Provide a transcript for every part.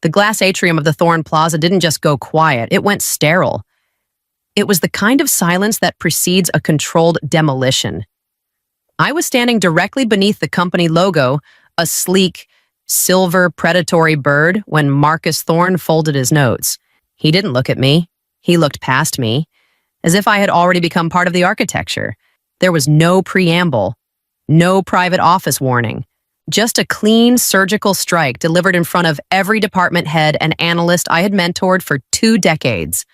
The glass atrium of the Thorn Plaza didn't just go quiet, it went sterile. It was the kind of silence that precedes a controlled demolition. I was standing directly beneath the company logo, a sleek, silver predatory bird, when Marcus Thorn folded his notes. He didn't look at me. He looked past me, as if I had already become part of the architecture. There was no preamble, no private office warning, just a clean surgical strike delivered in front of every department head and analyst I had mentored for 2 decades,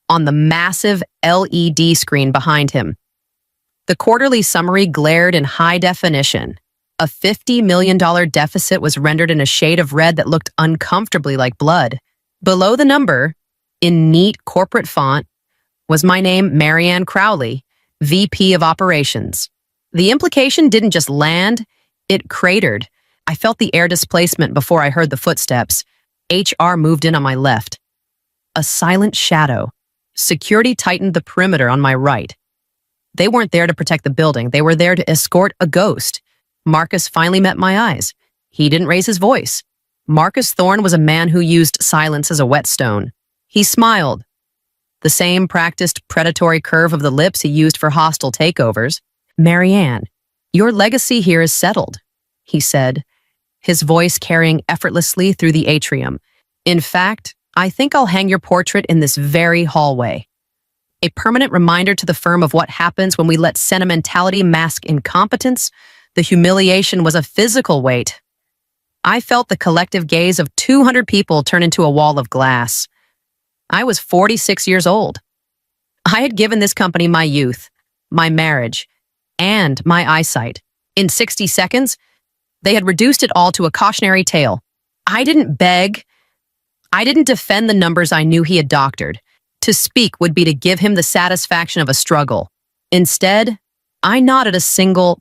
on the massive LED screen behind him. The quarterly summary glared in high definition. A $50 million deficit was rendered in a shade of red that looked uncomfortably like blood. Below the number, in neat corporate font, was my name, Marianne Crowley, VP of Operations. The implication didn't just land, it cratered. I felt the air displacement before I heard the footsteps. HR moved in on my left. A silent shadow. Security tightened the perimeter on my right. They weren't there to protect the building. They were there to escort a ghost. Marcus finally met my eyes. He didn't raise his voice. Marcus Thorn was a man who used silence as a whetstone. He smiled. The same practiced predatory curve of the lips he used for hostile takeovers. "Marianne, your legacy here is settled," he said, his voice carrying effortlessly through the atrium. "In fact, I think I'll hang your portrait in this very hallway. A permanent reminder to the firm of what happens when we let sentimentality mask incompetence. The humiliation was a physical weight. I felt the collective gaze of 200 people turn into a wall of glass. I was 46 years old. I had given this company my youth, my marriage, and my eyesight. In 60 seconds, they had reduced it all to a cautionary tale. I didn't beg. I didn't defend the numbers I knew he had doctored. To speak would be to give him the satisfaction of a struggle. Instead, I nodded a single,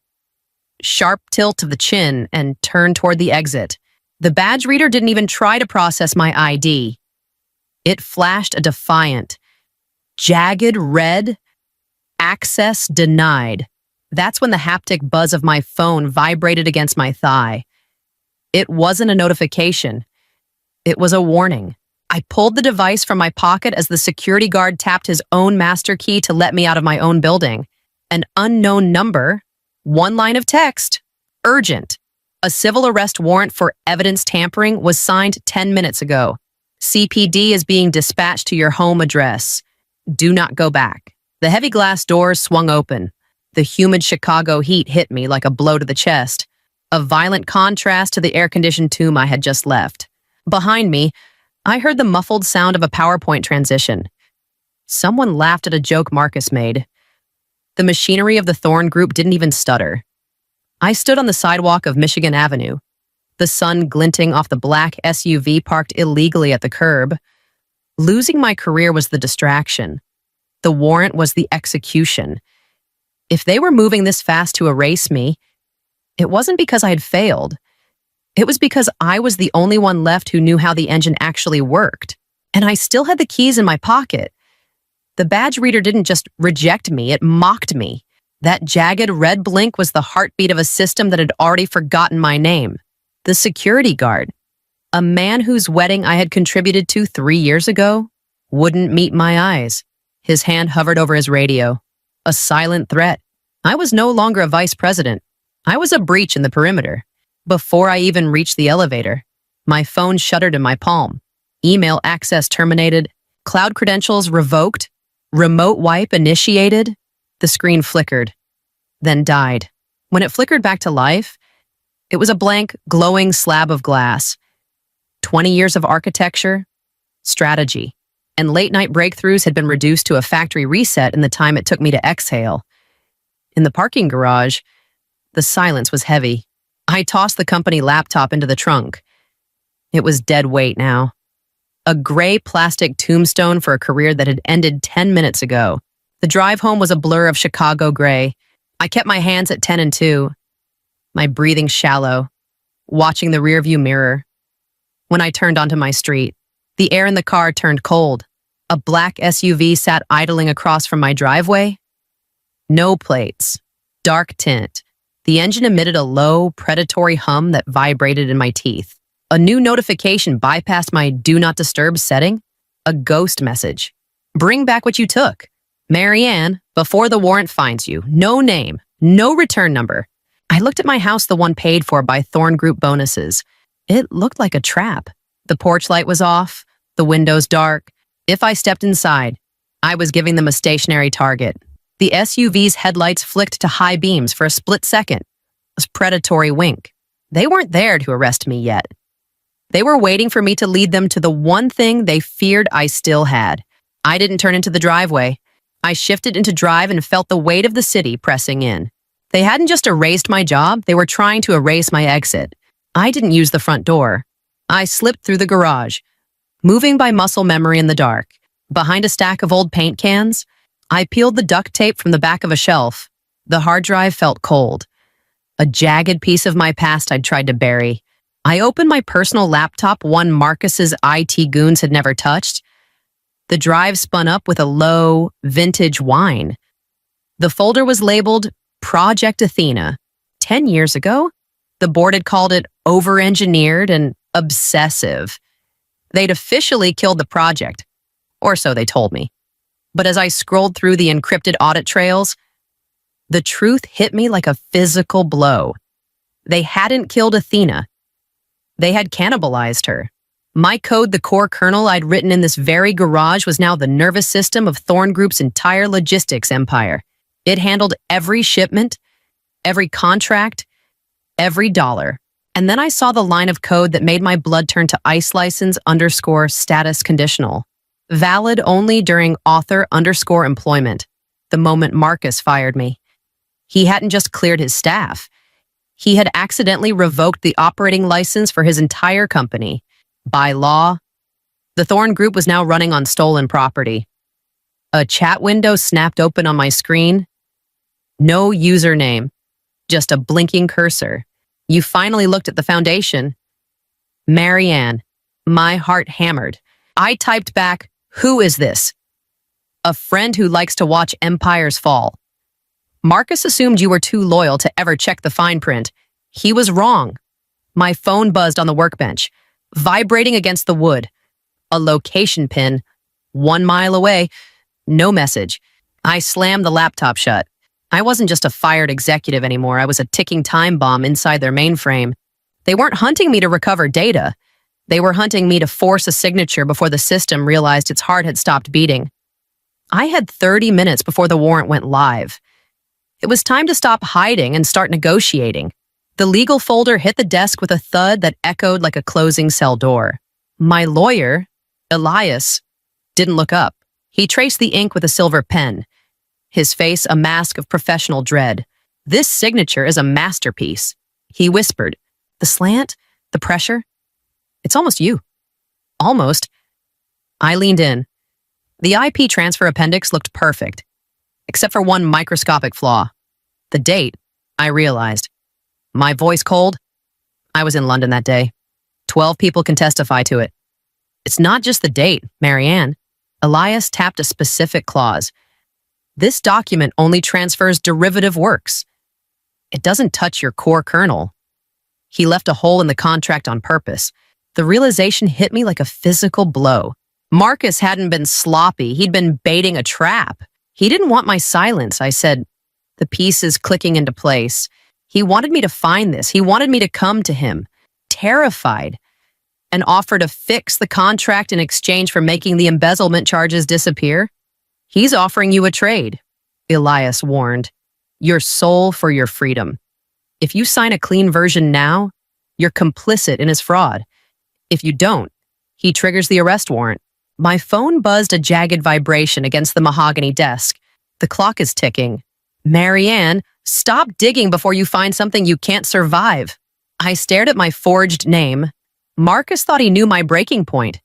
sharp tilt of the chin and turned toward the exit. The badge reader didn't even try to process my ID. It flashed a defiant, jagged red, access denied. That's when the haptic buzz of my phone vibrated against my thigh. It wasn't a notification. It was a warning. I pulled the device from my pocket as the security guard tapped his own master key to let me out of my own building. An unknown number, 1 line of text, urgent. A civil arrest warrant for evidence tampering was signed 10 minutes ago. CPD is being dispatched to your home address. Do not go back. The heavy glass doors swung open. The humid Chicago heat hit me like a blow to the chest, a violent contrast to the air-conditioned tomb I had just left. Behind me, I heard the muffled sound of a PowerPoint transition. Someone laughed at a joke Marcus made. The machinery of the Thorn Group didn't even stutter. I stood on the sidewalk of Michigan Avenue, the sun glinting off the black SUV parked illegally at the curb. Losing my career was the distraction. The warrant was the execution. If they were moving this fast to erase me, it wasn't because I had failed. It was because I was the only one left who knew how the engine actually worked, and I still had the keys in my pocket. The badge reader didn't just reject me, it mocked me. That jagged red blink was the heartbeat of a system that had already forgotten my name. The security guard, a man whose wedding I had contributed to 3 years ago, wouldn't meet my eyes. His hand hovered over his radio, a silent threat. I was no longer a vice president. I was a breach in the perimeter. Before I even reached the elevator, my phone shuddered in my palm. Email access terminated, cloud credentials revoked, remote wipe initiated. The screen flickered, then died. When it flickered back to life, it was a blank, glowing slab of glass. 20 years of architecture, strategy, and late-night breakthroughs had been reduced to a factory reset in the time it took me to exhale. In the parking garage, the silence was heavy. I tossed the company laptop into the trunk. It was dead weight now. A gray plastic tombstone for a career that had ended 10 minutes ago. The drive home was a blur of Chicago gray. I kept my hands at 10 and 2, my breathing shallow, watching the rearview mirror. When I turned onto my street, the air in the car turned cold. A black SUV sat idling across from my driveway. No plates, dark tint. The engine emitted a low, predatory hum that vibrated in my teeth. A new notification bypassed my Do Not Disturb setting. A ghost message. Bring back what you took. Marianne, before the warrant finds you. No name. No return number. I looked at my house, the one paid for by Thorn Group bonuses. It looked like a trap. The porch light was off. The windows dark. If I stepped inside, I was giving them a stationary target. The SUV's headlights flicked to high beams for a split second. A predatory wink. They weren't there to arrest me yet. They were waiting for me to lead them to the one thing they feared I still had. I didn't turn into the driveway. I shifted into drive and felt the weight of the city pressing in. They hadn't just erased my job, they were trying to erase my exit. I didn't use the front door. I slipped through the garage, moving by muscle memory in the dark. Behind a stack of old paint cans, I peeled the duct tape from the back of a shelf. The hard drive felt cold. A jagged piece of my past I'd tried to bury. I opened my personal laptop, one Marcus's IT goons had never touched. The drive spun up with a low, vintage whine. The folder was labeled Project Athena. 10 years ago, the board had called it over-engineered and obsessive. They'd officially killed the project, or so they told me. But as I scrolled through the encrypted audit trails, the truth hit me like a physical blow. They hadn't killed Athena. They had cannibalized her. My code, the core kernel I'd written in this very garage, was now the nervous system of Thorn Group's entire logistics empire. It handled every shipment, every contract, every dollar. And then I saw the line of code that made my blood turn to ice license _ status conditional. Valid only during author _ employment, the moment Marcus fired me. He hadn't just cleared his staff. He had accidentally revoked the operating license for his entire company. By law, the Thorn Group was now running on stolen property. A chat window snapped open on my screen. No username, just a blinking cursor. You finally looked at the foundation. Marianne. My heart hammered. I typed back, "Who is this?" "A friend who likes to watch empires fall." Marcus assumed you were too loyal to ever check the fine print. He was wrong. My phone buzzed on the workbench, vibrating against the wood. A location pin, 1 mile away. No message. I slammed the laptop shut. I wasn't just a fired executive anymore. I was a ticking time bomb inside their mainframe. They weren't hunting me to recover data. They were hunting me to force a signature before the system realized its heart had stopped beating. I had 30 minutes before the warrant went live. It was time to stop hiding and start negotiating. The legal folder hit the desk with a thud that echoed like a closing cell door. My lawyer, Elias, didn't look up. He traced the ink with a silver pen, his face a mask of professional dread. "This signature is a masterpiece," he whispered. "The slant, the pressure, it's almost you." Almost. I leaned in. The IP transfer appendix looked perfect, except for one microscopic flaw. The date, I realized. My voice cold? I was in London that day. 12 people can testify to it. "It's not just the date, Marianne." Elias tapped a specific clause. "This document only transfers derivative works. It doesn't touch your core kernel." He left a hole in the contract on purpose. The realization hit me like a physical blow. Marcus hadn't been sloppy. He'd been baiting a trap. He didn't want my silence, I said, the pieces clicking into place. He wanted me to find this. He wanted me to come to him, terrified, and offer to fix the contract in exchange for making the embezzlement charges disappear. "He's offering you a trade," Elias warned. "Your soul for your freedom. If you sign a clean version now, you're complicit in his fraud. If you don't, he triggers the arrest warrant." My phone buzzed a jagged vibration against the mahogany desk. "The clock is ticking. Marianne, stop digging before you find something you can't survive." I stared at my forged name. Marcus thought he knew my breaking point.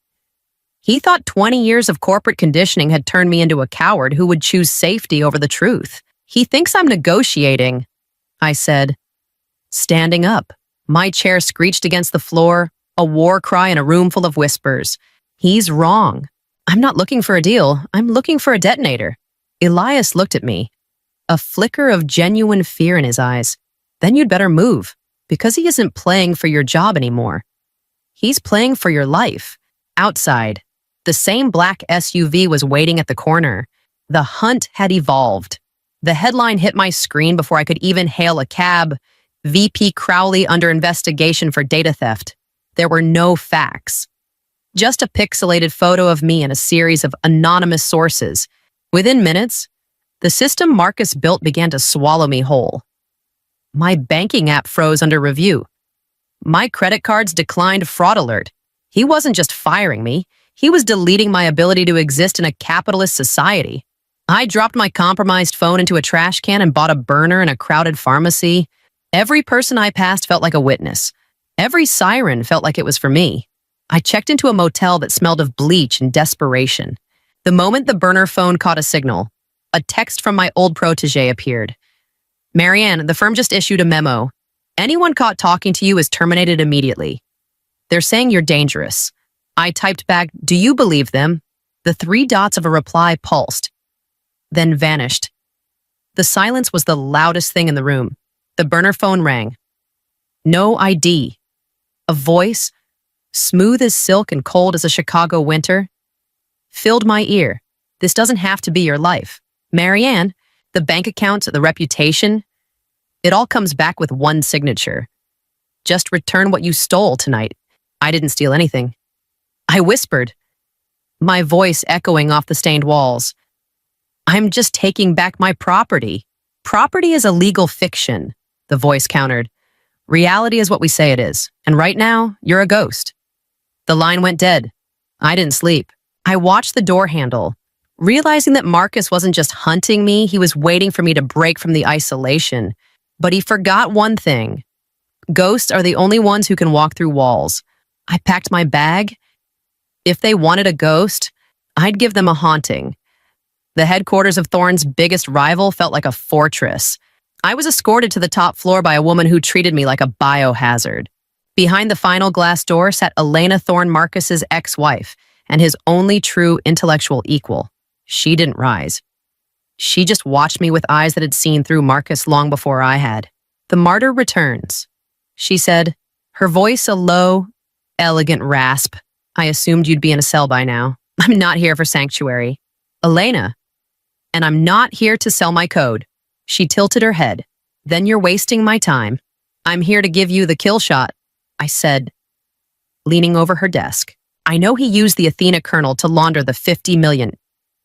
He thought 20 years of corporate conditioning had turned me into a coward who would choose safety over the truth. "He thinks I'm negotiating," I said, standing up. My chair screeched against the floor, a war cry in a room full of whispers. "He's wrong. I'm not looking for a deal. I'm looking for a detonator." Elias looked at me, a flicker of genuine fear in his eyes. "Then you'd better move, because he isn't playing for your job anymore. He's playing for your life. Outside, the same black SUV was waiting at the corner. The hunt had evolved. The headline hit my screen before I could even hail a cab. VP Crowley under investigation for data theft. There were no facts. Just a pixelated photo of me and a series of anonymous sources. Within minutes, the system Marcus built began to swallow me whole. My banking app froze under review. My credit cards declined fraud alert. He wasn't just firing me, he was deleting my ability to exist in a capitalist society. I dropped my compromised phone into a trash can and bought a burner in a crowded pharmacy. Every person I passed felt like a witness. Every siren felt like it was for me. I checked into a motel that smelled of bleach and desperation. The moment the burner phone caught a signal, a text from my old protege appeared. Marianne, the firm just issued a memo. Anyone caught talking to you is terminated immediately. They're saying you're dangerous. I typed back, do you believe them? The 3 dots of a reply pulsed, then vanished. The silence was the loudest thing in the room. The burner phone rang. No ID. A voice, smooth as silk and cold as a Chicago winter, filled my ear. This doesn't have to be your life. Marianne, the bank account, the reputation, it all comes back with one signature. Just return what you stole tonight. I didn't steal anything. I whispered, my voice echoing off the stained walls. I'm just taking back my property. Property is a legal fiction, the voice countered. Reality is what we say it is, and right now, you're a ghost. The line went dead. I didn't sleep. I watched the door handle, realizing that Marcus wasn't just hunting me, he was waiting for me to break from the isolation. But he forgot one thing. Ghosts are the only ones who can walk through walls. I packed my bag. If they wanted a ghost, I'd give them a haunting. The headquarters of Thorne's biggest rival felt like a fortress. I was escorted to the top floor by a woman who treated me like a biohazard. Behind the final glass door sat Elena Thorne Marcus's ex-wife and his only true intellectual equal. She didn't rise. She just watched me with eyes that had seen through Marcus long before I had. The martyr returns, she said, her voice a low, elegant rasp. I assumed you'd be in a cell by now. I'm not here for sanctuary. Elena, and I'm not here to sell my code. She tilted her head. Then you're wasting my time. I'm here to give you the kill shot, I said, leaning over her desk. I know he used the Athena kernel to launder the 50 million.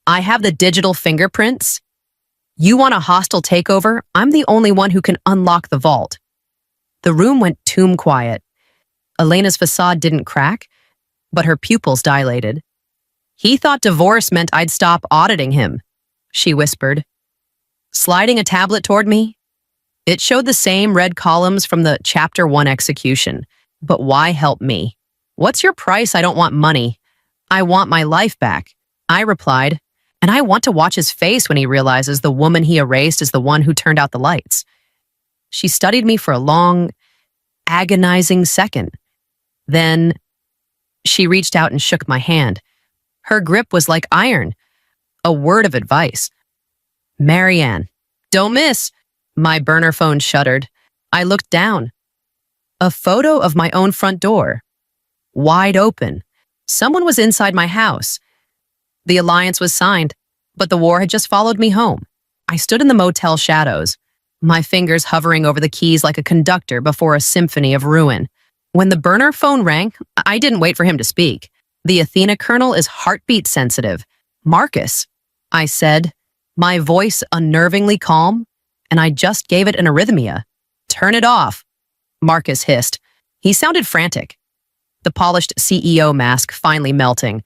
I have the digital fingerprints. You want a hostile takeover? I'm the only one who can unlock the vault. The room went tomb quiet. Elena's facade didn't crack, but her pupils dilated. He thought divorce meant I'd stop auditing him, she whispered. Sliding a tablet toward me, it showed the same red columns from the Chapter 1 execution. But why help me? What's your price? I don't want money. I want my life back, I replied, and I want to watch his face when he realizes the woman he erased is the one who turned out the lights. She studied me for a long, agonizing second. Then she reached out and shook my hand. Her grip was like iron. A word of advice. Marianne, don't miss. My burner phone shuddered. I looked down. A photo of my own front door. Wide open. Someone was inside my house. The alliance was signed, but the war had just followed me home. I stood in the motel shadows, my fingers hovering over the keys like a conductor before a symphony of ruin. When the burner phone rang, I didn't wait for him to speak. The Athena kernel is heartbeat sensitive. Marcus, I said, my voice unnervingly calm, and I just gave it an arrhythmia. Turn it off, Marcus hissed. He sounded frantic, the polished CEO mask finally melting.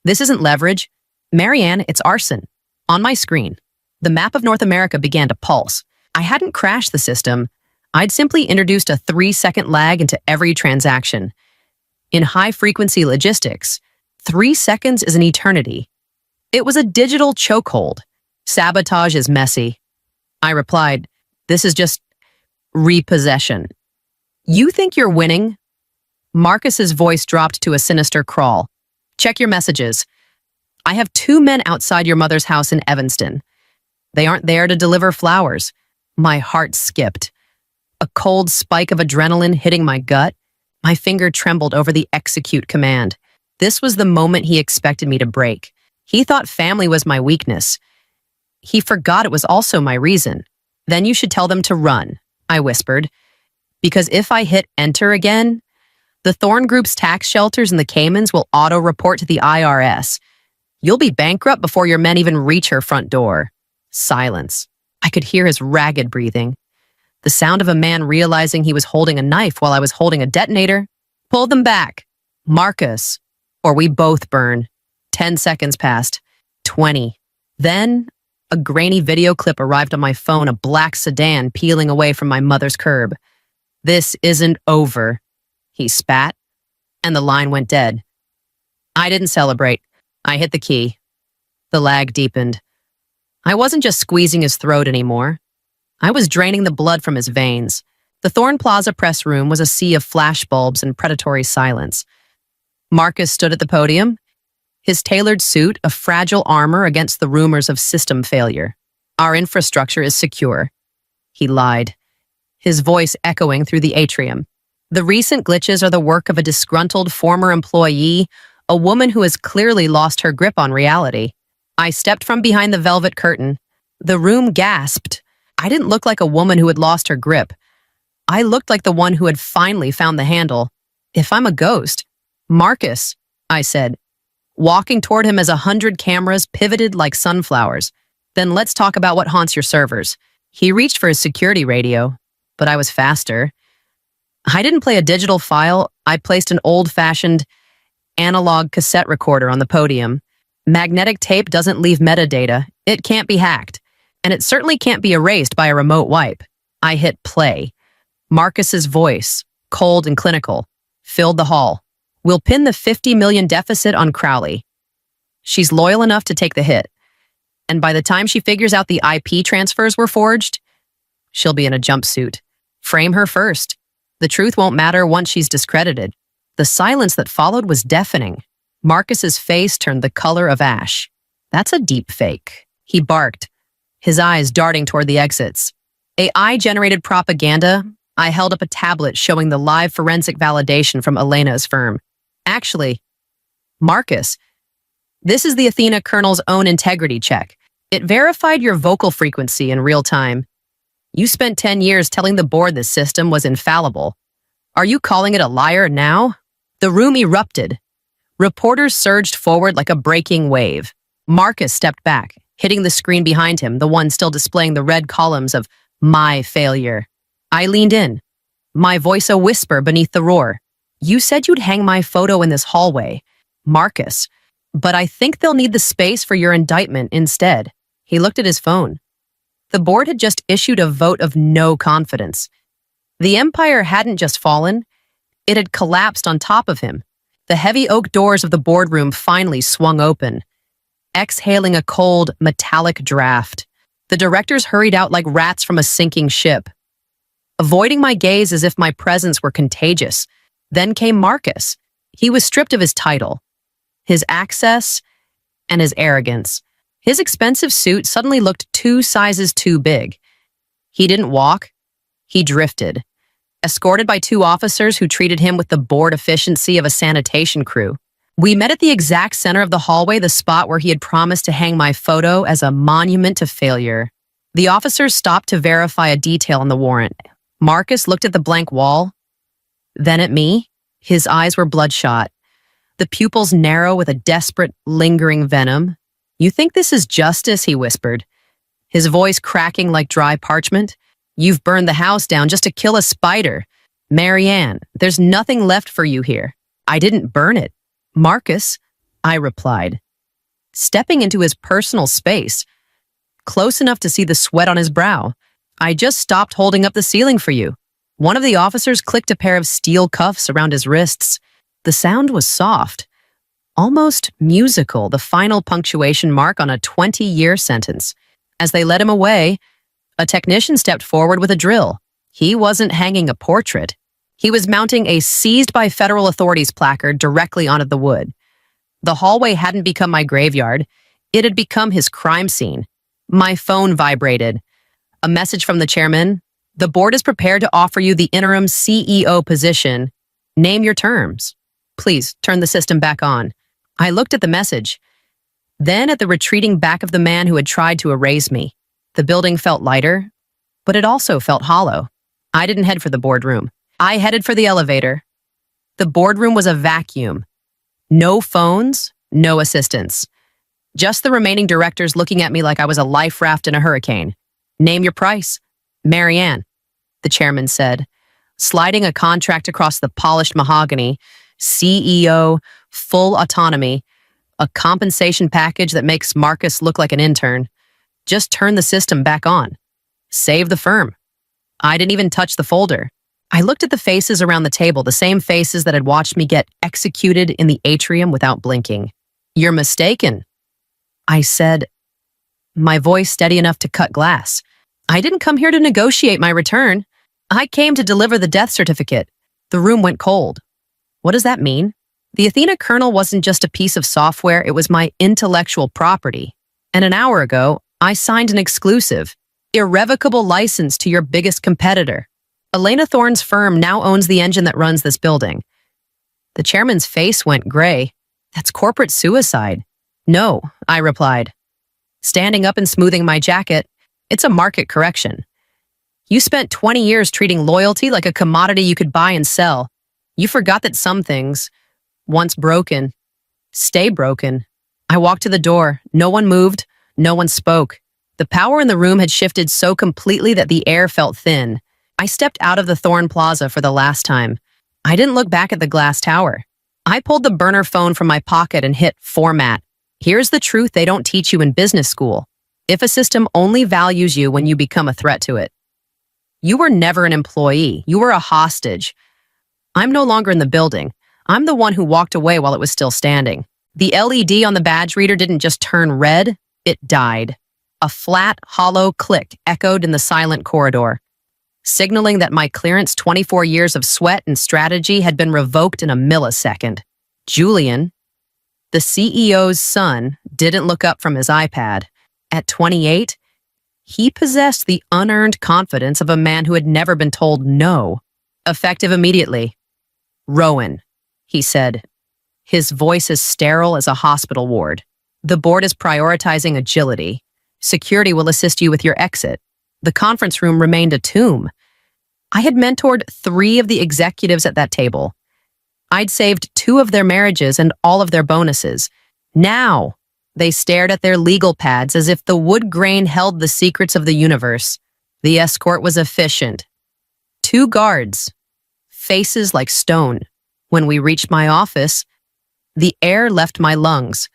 This isn't leverage. Marianne, it's arson. On my screen, the map of North America began to pulse. I hadn't crashed the system. I'd simply introduced a 3-second lag into every transaction. In high-frequency logistics, 3 seconds is an eternity. It was a digital chokehold. Sabotage is messy. I replied, this is just repossession. You think you're winning? Marcus's voice dropped to a sinister crawl. Check your messages. I have 2 men outside your mother's house in Evanston. They aren't there to deliver flowers. My heart skipped. A cold spike of adrenaline hitting my gut. My finger trembled over the execute command. This was the moment he expected me to break. He thought family was my weakness. He forgot it was also my reason. Then you should tell them to run, I whispered. Because if I hit enter again, the Thorn Group's tax shelters in the Caymans will auto-report to the IRS. You'll be bankrupt before your men even reach her front door. Silence. I could hear his ragged breathing. The sound of a man realizing he was holding a knife while I was holding a detonator. Pull them back. Marcus. Or we both burn. 10 seconds passed. 20. Then, a grainy video clip arrived on my phone, a black sedan peeling away from my mother's curb. This isn't over. He spat, and the line went dead. I didn't celebrate. I hit the key. The lag deepened. I wasn't just squeezing his throat anymore. I was draining the blood from his veins. The Thorn Plaza press room was a sea of flashbulbs and predatory silence. Marcus stood at the podium, his tailored suit a fragile armor against the rumors of system failure. Our infrastructure is secure. He lied, his voice echoing through the atrium. The recent glitches are the work of a disgruntled former employee, a woman who has clearly lost her grip on reality. I stepped from behind the velvet curtain. The room gasped. I didn't look like a woman who had lost her grip. I looked like the one who had finally found the handle. If I'm a ghost, Marcus, I said, walking toward him as 100 cameras pivoted like sunflowers. Then let's talk about what haunts your servers. He reached for his security radio, but I was faster. I didn't play a digital file. I placed an old-fashioned analog cassette recorder on the podium. Magnetic tape doesn't leave metadata. It can't be hacked. And it certainly can't be erased by a remote wipe. I hit play. Marcus's voice, cold and clinical, filled the hall. We'll pin the 50 million deficit on Crowley. She's loyal enough to take the hit. And by the time she figures out the IP transfers were forged, she'll be in a jumpsuit. Frame her first. The truth won't matter once she's discredited. The silence that followed was deafening. Marcus's face turned the color of ash. That's a deep fake. He barked, his eyes darting toward the exits. AI-generated propaganda. I held up a tablet showing the live forensic validation from Elena's firm. Actually, Marcus, this is the Athena kernel's own integrity check. It verified your vocal frequency in real time. You spent 10 years telling the board the system was infallible. Are you calling it a liar now? The room erupted. Reporters surged forward like a breaking wave. Marcus stepped back, hitting the screen behind him, the one still displaying the red columns of my failure. I leaned in, my voice a whisper beneath the roar. You said you'd hang my photo in this hallway, Marcus, but I think they'll need the space for your indictment instead. He looked at his phone. The board had just issued a vote of no confidence. The empire hadn't just fallen, it had collapsed on top of him. The heavy oak doors of the boardroom finally swung open, exhaling a cold, metallic draft. The directors hurried out like rats from a sinking ship, avoiding my gaze as if my presence were contagious. Then came Marcus. He was stripped of his title, his access, and his arrogance. His expensive suit suddenly looked 2 sizes too big. He didn't walk. He drifted, escorted by 2 officers who treated him with the bored efficiency of a sanitation crew. We met at the exact center of the hallway, the spot where he had promised to hang my photo as a monument to failure. The officers stopped to verify a detail on the warrant. Marcus looked at the blank wall, then at me. His eyes were bloodshot, the pupils narrow with a desperate, lingering venom. You think this is justice? He whispered, his voice cracking like dry parchment. You've burned the house down just to kill a spider. Marianne, there's nothing left for you here. I didn't burn it. Marcus, I replied, stepping into his personal space, close enough to see the sweat on his brow. I just stopped holding up the ceiling for you. One of the officers clicked a pair of steel cuffs around his wrists. The sound was soft, almost musical, the final punctuation mark on a 20-year sentence. As they led him away, a technician stepped forward with a drill. He wasn't hanging a portrait. He was mounting a seized by federal authorities placard directly onto the wood. The hallway hadn't become my graveyard. It had become his crime scene. My phone vibrated. A message from the chairman. The board is prepared to offer you the interim CEO position Name your terms. Please turn the system back on. I looked at the message, then at the retreating back of the man who had tried to erase me. The building felt lighter, but it also felt hollow. I didn't head for the boardroom. I headed for the elevator. The boardroom was a vacuum. No phones, no assistants. Just the remaining directors looking at me like I was a life raft in a hurricane. Name your price. Marianne, the chairman said, sliding a contract across the polished mahogany. CEO, full autonomy, a compensation package that makes Marcus look like an intern. Just turn the system back on. Save the firm. I didn't even touch the folder. I looked at the faces around the table, the same faces that had watched me get executed in the atrium without blinking. You're mistaken, I said, my voice steady enough to cut glass. I didn't come here to negotiate my return. I came to deliver the death certificate. The room went cold. What does that mean? The Athena kernel wasn't just a piece of software, it was my intellectual property. And an hour ago, I signed an exclusive, irrevocable license to your biggest competitor. Elena Thorne's firm now owns the engine that runs this building. The chairman's face went gray. That's corporate suicide. No, I replied. Standing up and smoothing my jacket, it's a market correction. You spent 20 years treating loyalty like a commodity you could buy and sell. You forgot that some things, once broken, stay broken. I walked to the door. No one moved. No one spoke. The power in the room had shifted so completely that the air felt thin. I stepped out of the Thorne Plaza for the last time. I didn't look back at the glass tower. I pulled the burner phone from my pocket and hit format. Here's the truth they don't teach you in business school. If a system only values you when you become a threat to it. You were never an employee. You were a hostage. I'm no longer in the building. I'm the one who walked away while it was still standing. The LED on the badge reader didn't just turn red, it died. A flat, hollow click echoed in the silent corridor, signaling that my clearance 24 years of sweat and strategy had been revoked in a millisecond. Julian, the CEO's son, didn't look up from his iPad. At 28, he possessed the unearned confidence of a man who had never been told no. Effective immediately. Rowan, he said, his voice as sterile as a hospital ward. The board is prioritizing agility. Security will assist you with your exit. The conference room remained a tomb. I had mentored 3 of the executives at that table. I'd saved 2 of their marriages and all of their bonuses. Now, they stared at their legal pads as if the wood grain held the secrets of the universe. The escort was efficient. 2 guards, faces like stone. When we reached my office, the air left my lungs.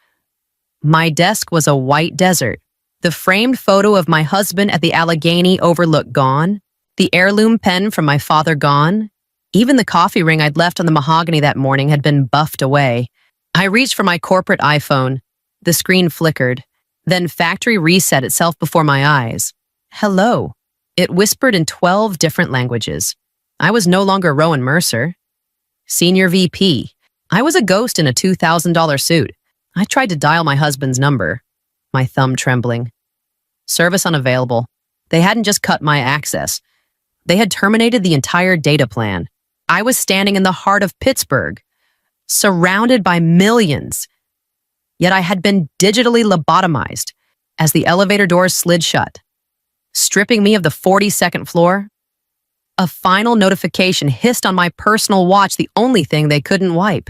My desk was a white desert. The framed photo of my husband at the Allegheny Overlook gone. The heirloom pen from my father gone. Even the coffee ring I'd left on the mahogany that morning had been buffed away. I reached for my corporate iPhone. The screen flickered. Then factory reset itself before my eyes. Hello. It whispered in 12 different languages. I was no longer Rowan Mercer. Senior VP. I was a ghost in a $2,000 suit. I tried to dial my husband's number, my thumb trembling. Service unavailable. They hadn't just cut my access. They had terminated the entire data plan. I was standing in the heart of Pittsburgh, surrounded by millions. Yet I had been digitally lobotomized as the elevator doors slid shut, stripping me of the 42nd floor. A final notification hissed on my personal watch, the only thing they couldn't wipe.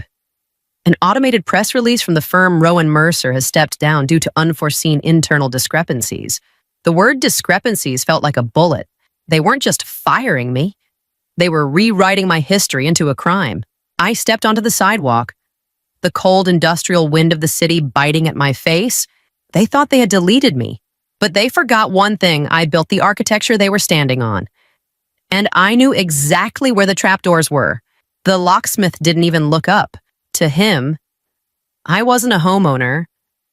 An automated press release from the firm Rowan Mercer has stepped down due to unforeseen internal discrepancies. The word discrepancies felt like a bullet. They weren't just firing me. They were rewriting my history into a crime. I stepped onto the sidewalk, the cold industrial wind of the city biting at my face. They thought they had deleted me, but they forgot one thing: I built the architecture they were standing on. And I knew exactly where the trapdoors were. The locksmith didn't even look up. To him, I wasn't a homeowner.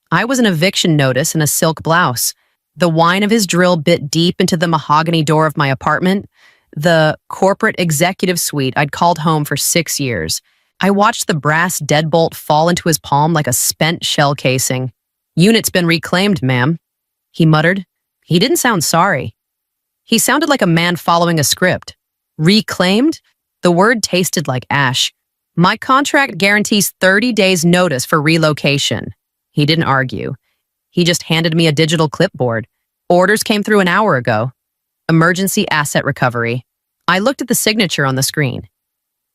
I was an eviction notice in a silk blouse. The whine of his drill bit deep into the mahogany door of my apartment, the corporate executive suite I'd called home for 6 years. I watched the brass deadbolt fall into his palm like a spent shell casing. "Unit's been reclaimed, ma'am," he muttered. He didn't sound sorry. He sounded like a man following a script. Reclaimed? The word tasted like ash. My contract guarantees 30 days notice for relocation. He didn't argue. He just handed me a digital clipboard. Orders came through an hour ago. Emergency asset recovery. I looked at the signature on the screen.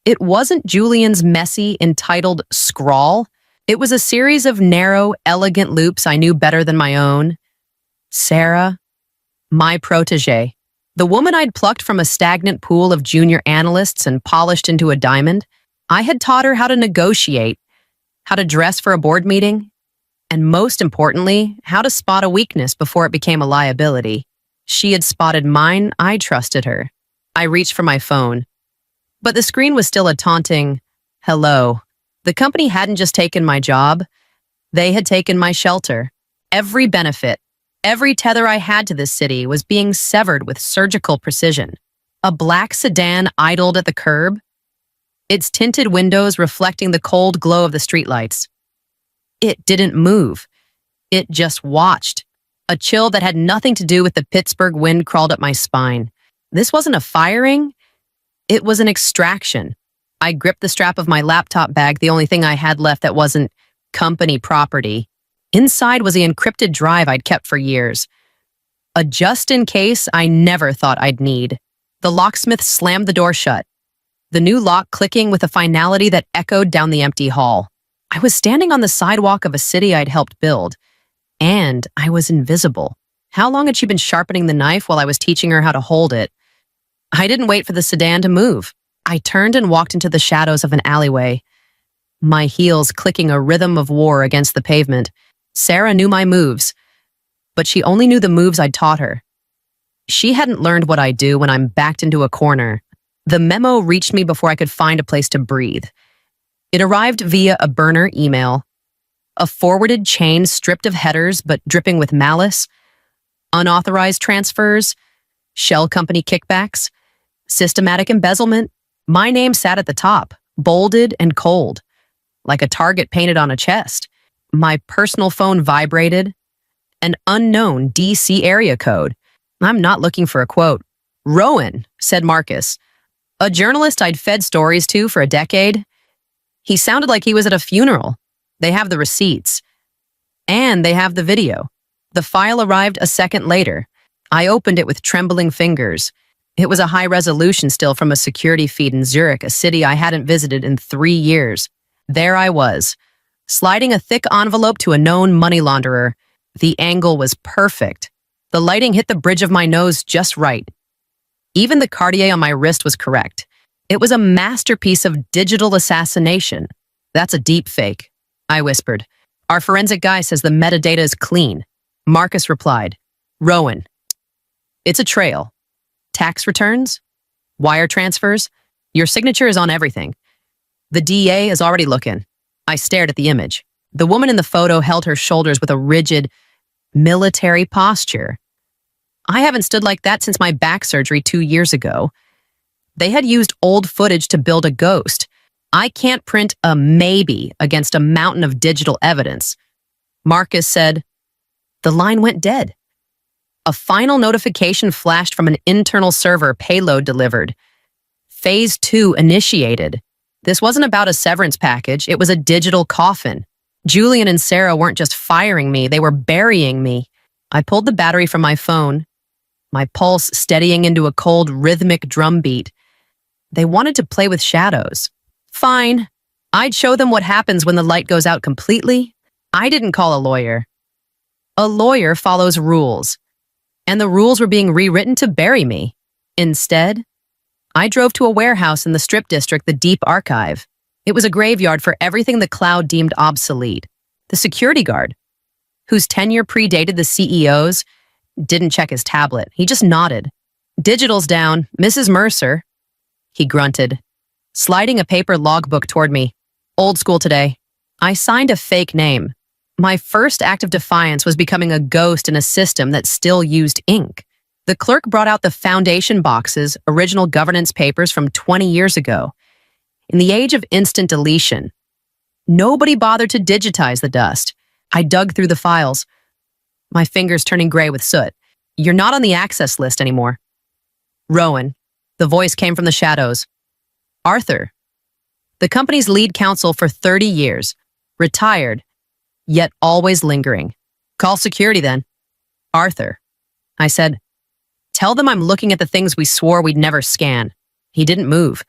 It wasn't Julian's messy, entitled scrawl. It was a series of narrow, elegant loops I knew better than my own. Sarah, my protege, the woman I'd plucked from a stagnant pool of junior analysts and polished into a diamond. I had taught her how to negotiate, how to dress for a board meeting, and most importantly, how to spot a weakness before it became a liability. She had spotted mine. I trusted her. I reached for my phone. But the screen was still a taunting, hello. The company hadn't just taken my job. They had taken my shelter. Every benefit, every tether I had to this city was being severed with surgical precision. A black sedan idled at the curb, its tinted windows reflecting the cold glow of the streetlights. It didn't move. It just watched. A chill that had nothing to do with the Pittsburgh wind crawled up my spine. This wasn't a firing. It was an extraction. I gripped the strap of my laptop bag, the only thing I had left that wasn't company property. Inside was the encrypted drive I'd kept for years. A just-in-case I never thought I'd need. The locksmith slammed the door shut, the new lock clicking with a finality that echoed down the empty hall. I was standing on the sidewalk of a city I'd helped build, and I was invisible. How long had she been sharpening the knife while I was teaching her how to hold it? I didn't wait for the sedan to move. I turned and walked into the shadows of an alleyway, my heels clicking a rhythm of war against the pavement. Sarah knew my moves, but she only knew the moves I'd taught her. She hadn't learned what I do when I'm backed into a corner. The memo reached me before I could find a place to breathe. It arrived via a burner email, a forwarded chain stripped of headers but dripping with malice, unauthorized transfers, shell company kickbacks, systematic embezzlement. My name sat at the top, bolded and cold, like a target painted on a chest. My personal phone vibrated. An unknown DC area code. I'm not looking for a quote. Rowan, said Marcus, a journalist I'd fed stories to for a decade. He sounded like he was at a funeral. They have the receipts. And they have the video. The file arrived a second later. I opened it with trembling fingers. It was a high-resolution still from a security feed in Zurich, a city I hadn't visited in 3 years. There I was, sliding a thick envelope to a known money launderer. The angle was perfect. The lighting hit the bridge of my nose just right. Even the Cartier on my wrist was correct. It was a masterpiece of digital assassination. That's a deep fake, I whispered. Our forensic guy says the metadata is clean. Marcus replied, Rowan, it's a trail. Tax returns, wire transfers, your signature is on everything. The DA is already looking. I stared at the image. The woman in the photo held her shoulders with a rigid, military posture. I haven't stood like that since my back surgery 2 years ago. They had used old footage to build a ghost. I can't print a maybe against a mountain of digital evidence. Marcus said, the line went dead. A final notification flashed from an internal server, payload delivered. Phase 2 initiated. This wasn't about a severance package, it was a digital coffin. Julian and Sarah weren't just firing me, they were burying me. I pulled the battery from my phone, my pulse steadying into a cold, rhythmic drumbeat. They wanted to play with shadows. Fine. I'd show them what happens when the light goes out completely. I didn't call a lawyer. A lawyer follows rules, and the rules were being rewritten to bury me. Instead, I drove to a warehouse in the Strip District, the Deep Archive. It was a graveyard for everything the cloud deemed obsolete. The security guard, whose tenure predated the CEO's, didn't check his tablet. He just nodded. Digital's down, Mrs. Mercer. He grunted, sliding a paper logbook toward me. Old school today. I signed a fake name. My first act of defiance was becoming a ghost in a system that still used ink. The clerk brought out the foundation box's original governance papers from 20 years ago. In the age of instant deletion, nobody bothered to digitize the dust. I dug through the files, my fingers turning gray with soot. You're not on the access list anymore. Rowan, the voice came from the shadows. Arthur. The company's lead counsel for 30 years. Retired, yet always lingering. Call security then. Arthur. I said, tell them I'm looking at the things we swore we'd never scan. He didn't move.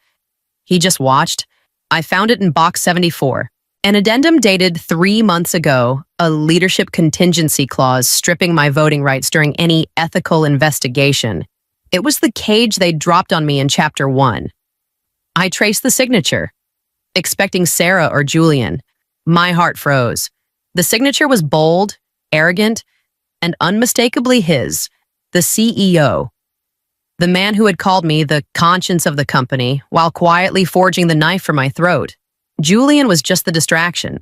He just watched. I found it in box 74. An addendum dated 3 months ago, a leadership contingency clause stripping my voting rights during any ethical investigation. It was the cage they dropped on me in Chapter 1. I traced the signature, expecting Sarah or Julian. My heart froze. The signature was bold, arrogant, and unmistakably his, the CEO. The man who had called me the conscience of the company while quietly forging the knife for my throat. Julian was just the distraction.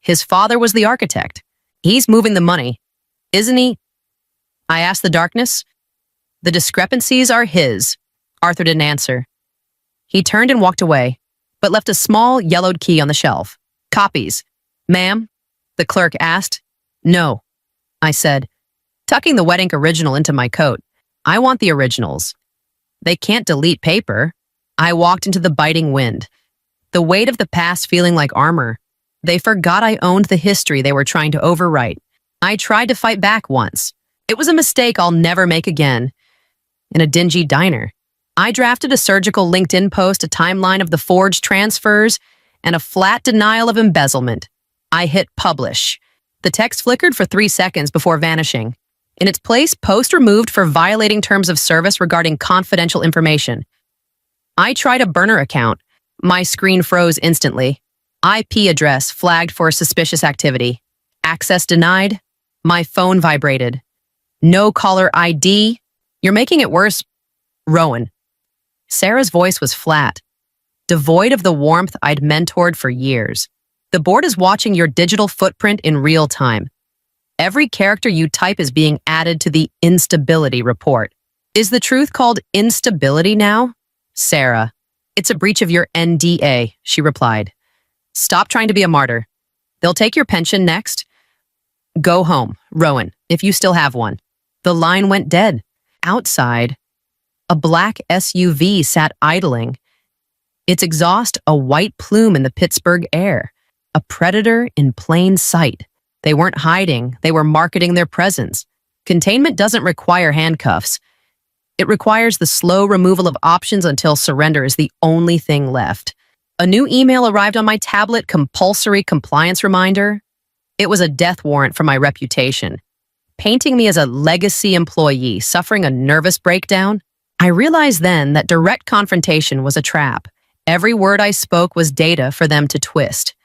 His father was the architect. He's moving the money, isn't he? I asked the darkness. The discrepancies are his. Arthur didn't answer. He turned and walked away, but left a small yellowed key on the shelf. Copies. Ma'am? The clerk asked. No, I said, tucking the wet ink original into my coat. I want the originals. They can't delete paper. I walked into the biting wind, the weight of the past feeling like armor. They forgot I owned the history they were trying to overwrite. I tried to fight back once. It was a mistake I'll never make again. In a dingy diner, I drafted a surgical LinkedIn post, a timeline of the forged transfers, and a flat denial of embezzlement. I hit publish. The text flickered for 3 seconds before vanishing. In its place, post removed for violating terms of service regarding confidential information. I tried a burner account. My screen froze instantly. IP address flagged for suspicious activity. Access denied. My phone vibrated. No caller ID. You're making it worse, Rowan. Sarah's voice was flat, devoid of the warmth I'd mentored for years. The board is watching your digital footprint in real time. Every character you type is being added to the instability report. Is the truth called instability now? Sarah. It's a breach of your NDA, she replied. Stop trying to be a martyr. They'll take your pension next. Go home, Rowan, if you still have one. The line went dead. Outside, a black SUV sat idling. Its exhaust a white plume in the Pittsburgh air. A predator in plain sight. They weren't hiding, they were marketing their presence. Containment doesn't require handcuffs. It requires the slow removal of options until surrender is the only thing left. A new email arrived on my tablet, compulsory compliance reminder. It was a death warrant for my reputation, painting me as a legacy employee suffering a nervous breakdown. I realized then that direct confrontation was a trap. Every word I spoke was data for them to twist.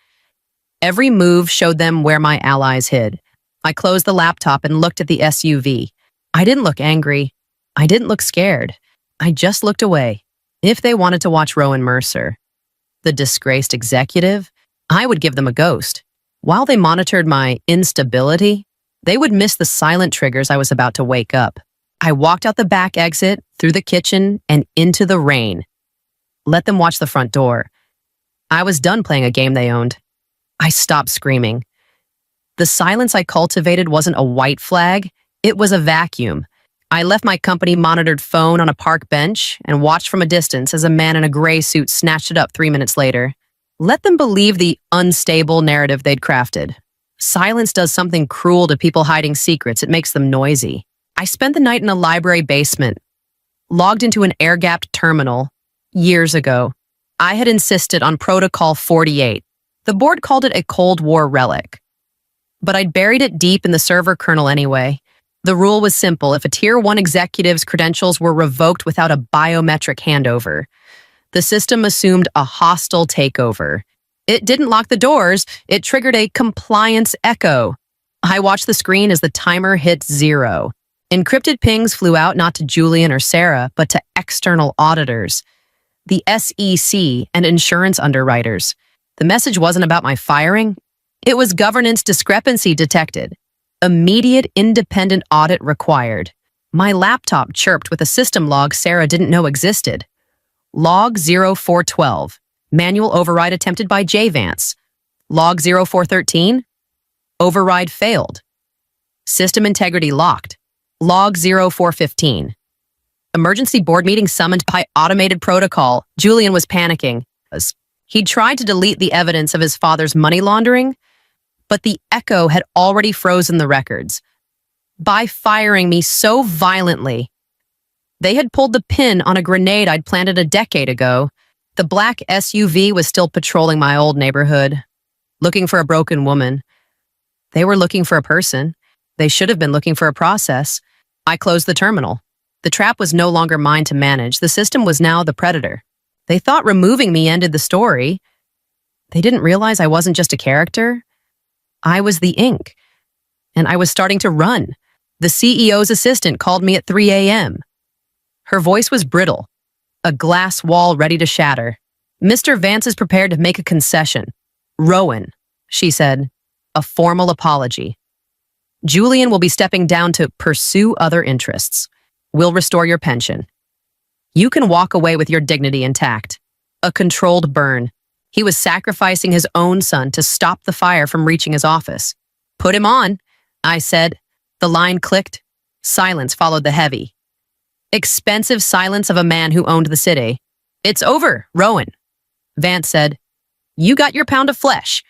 Every move showed them where my allies hid. I closed the laptop and looked at the SUV. I didn't look angry. I didn't look scared. I just looked away. If they wanted to watch Rowan Mercer, the disgraced executive, I would give them a ghost. While they monitored my instability, they would miss the silent triggers I was about to wake up. I walked out the back exit, through the kitchen, and into the rain. Let them watch the front door. I was done playing a game they owned. I stopped screaming. The silence I cultivated wasn't a white flag, it was a vacuum. I left my company-monitored phone on a park bench and watched from a distance as a man in a gray suit snatched it up 3 minutes later. Let them believe the unstable narrative they'd crafted. Silence does something cruel to people hiding secrets. It makes them noisy. I spent the night in a library basement, logged into an air-gapped terminal. Years ago, I had insisted on Protocol 48. The board called it a Cold War relic. But I'd buried it deep in the server kernel anyway. The rule was simple. If a Tier 1 executive's credentials were revoked without a biometric handover, the system assumed a hostile takeover. It didn't lock the doors. It triggered a compliance echo. I watched the screen as the timer hit 0. Encrypted pings flew out not to Julian or Sarah, but to external auditors, the SEC and insurance underwriters. The message wasn't about my firing. It was governance discrepancy detected. Immediate independent audit required. My laptop chirped with a system log Sarah didn't know existed. Log 0412. Manual override attempted by J. Vance. Log 0413. Override failed. System integrity locked. Log 0415. Emergency board meeting summoned by automated protocol. Julian was panicking. He tried to delete the evidence of his father's money laundering, but the echo had already frozen the records. By firing me so violently, they had pulled the pin on a grenade I'd planted a decade ago. The black SUV was still patrolling my old neighborhood, looking for a broken woman. They were looking for a person. They should have been looking for a process. I closed the terminal. The trap was no longer mine to manage. The system was now the predator. They thought removing me ended the story. They didn't realize I wasn't just a character. I was the ink. And I was starting to run. The CEO's assistant called me at 3 a.m. Her voice was brittle, a glass wall ready to shatter. "Mr. Vance is prepared to make a concession. Rowan," she said, a formal apology. "Julian will be stepping down to pursue other interests. We'll restore your pension. You can walk away with your dignity intact." A controlled burn. He was sacrificing his own son to stop the fire from reaching his office. "Put him on," I said. The line clicked. Silence followed the heavy, expensive silence of a man who owned the city. "It's over, Rowan," Vance said. "You got your pound of flesh.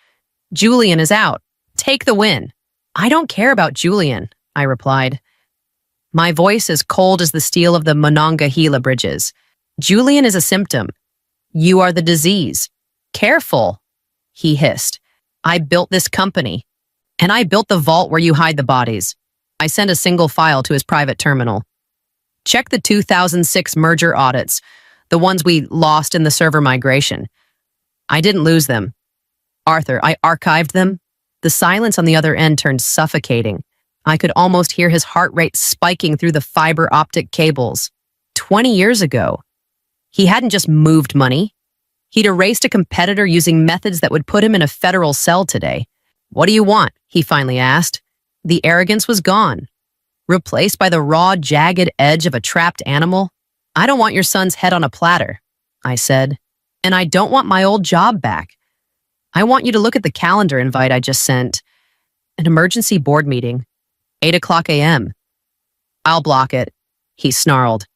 Julian is out. Take the win." "I don't care about Julian," I replied. My voice as cold as the steel of the Monongahela bridges. "Julian is a symptom. You are the disease. Careful," he hissed. "I built this company, and I built the vault where you hide the bodies." I sent a single file to his private terminal. "Check the 2006 merger audits, the ones we lost in the server migration." I didn't lose them. "Arthur, I archived them." The silence on the other end turned suffocating. I could almost hear his heart rate spiking through the fiber optic cables. 20 years ago, he hadn't just moved money. He'd erased a competitor using methods that would put him in a federal cell today. "What do you want?" he finally asked. The arrogance was gone, replaced by the raw, jagged edge of a trapped animal. "I don't want your son's head on a platter," I said. "And I don't want my old job back. I want you to look at the calendar invite I just sent. An emergency board meeting, 8 o'clock a.m. "I'll block it," he snarled.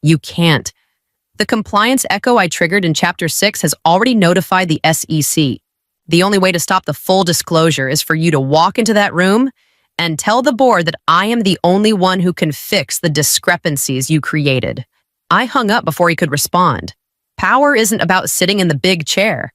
"You can't. The compliance echo I triggered in Chapter 6 has already notified the SEC. The only way to stop the full disclosure is for you to walk into that room and tell the board that I am the only one who can fix the discrepancies you created." I hung up before he could respond. Power isn't about sitting in the big chair.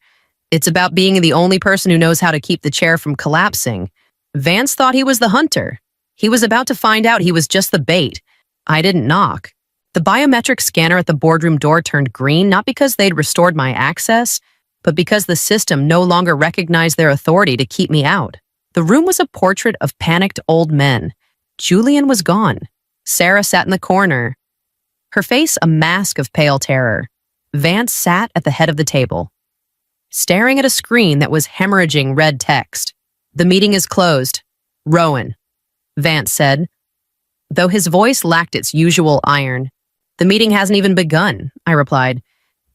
It's about being the only person who knows how to keep the chair from collapsing. Vance thought he was the hunter. He was about to find out he was just the bait. I didn't knock. The biometric scanner at the boardroom door turned green, not because they'd restored my access, but because the system no longer recognized their authority to keep me out. The room was a portrait of panicked old men. Julian was gone. Sarah sat in the corner, her face a mask of pale terror. Vance sat at the head of the table, staring at a screen that was hemorrhaging red text. "The meeting is closed. Rowan," Vance said, though his voice lacked its usual iron. "The meeting hasn't even begun," I replied,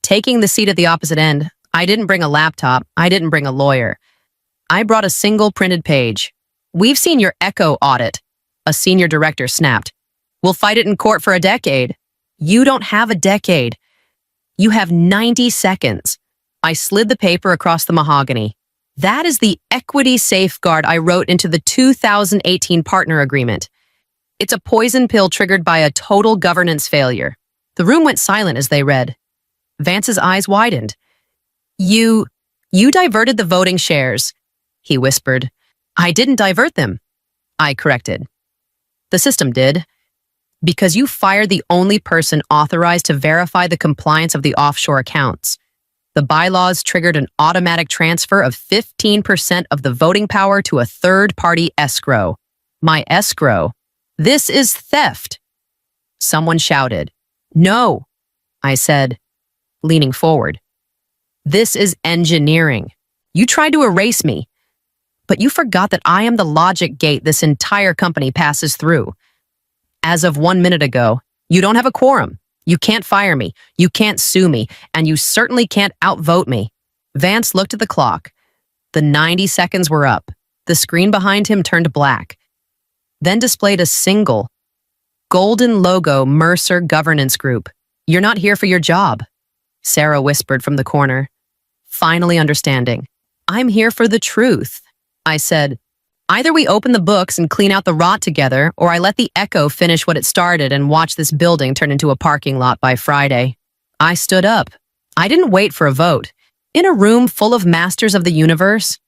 taking the seat at the opposite end. I didn't bring a laptop. I didn't bring a lawyer. I brought a single printed page. "We've seen your echo audit," a senior director snapped. "We'll fight it in court for a decade." "You don't have a decade. You have 90 seconds. I slid the paper across the mahogany. "That is the equity safeguard I wrote into the 2018 partner agreement. It's a poison pill triggered by a total governance failure." The room went silent as they read. Vance's eyes widened. You diverted the voting shares," he whispered. "I didn't divert them," I corrected. "The system did. Because you fired the only person authorized to verify the compliance of the offshore accounts. The bylaws triggered an automatic transfer of 15% of the voting power to a third-party escrow. My escrow. This is theft." Someone shouted. "No," I said, leaning forward. "This is engineering. You tried to erase me, but you forgot that I am the logic gate this entire company passes through. As of 1 minute ago, you don't have a quorum. You can't fire me. You can't sue me. And you certainly can't outvote me." Vance looked at the clock. The 90 seconds were up. The screen behind him turned black, then displayed a single, golden logo Mercer Governance Group. "You're not here for your job," Sarah whispered from the corner. finally understanding. I'm here for the truth. I said, either we open the books and clean out the rot together, or I let the echo finish what it started and watch this building turn into a parking lot by Friday. I stood up. I didn't wait for a vote. In a room full of masters of the universe,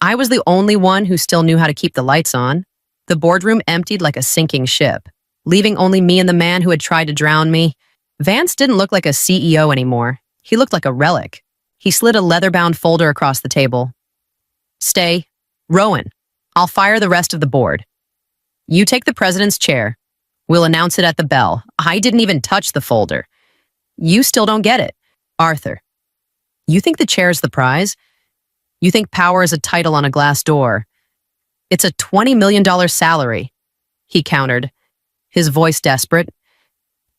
I was the only one who still knew how to keep the lights on. The boardroom emptied like a sinking ship, leaving only me and the man who had tried to drown me. Vance didn't look like a CEO anymore. He looked like a relic. He slid a leather-bound folder across the table. Stay. Rowan, I'll fire the rest of the board. You take the president's chair. We'll announce it at the bell. I didn't even touch the folder. You still don't get it. Arthur, you think the chair's the prize? You think power is a title on a glass door. It's a $20 million salary, he countered, his voice desperate.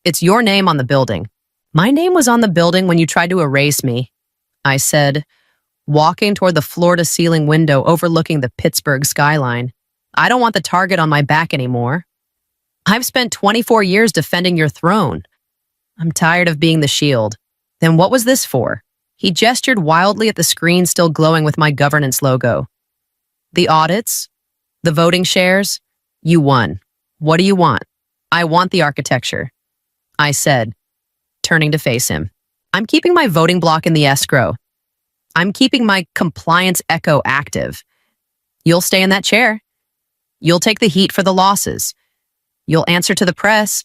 It's your name on the building. My name was on the building when you tried to erase me, I said, walking toward the floor-to-ceiling window overlooking the Pittsburgh skyline. I don't want the target on my back anymore. I've spent 24 years defending your throne. I'm tired of being the shield. Then what was this for? He gestured wildly at the screen still glowing with my governance logo. The audits? The voting shares? You won. What do you want? I want the architecture, I said, turning to face him. I'm keeping my voting block in the escrow. I'm keeping my compliance echo active. You'll stay in that chair. You'll take the heat for the losses. You'll answer to the press.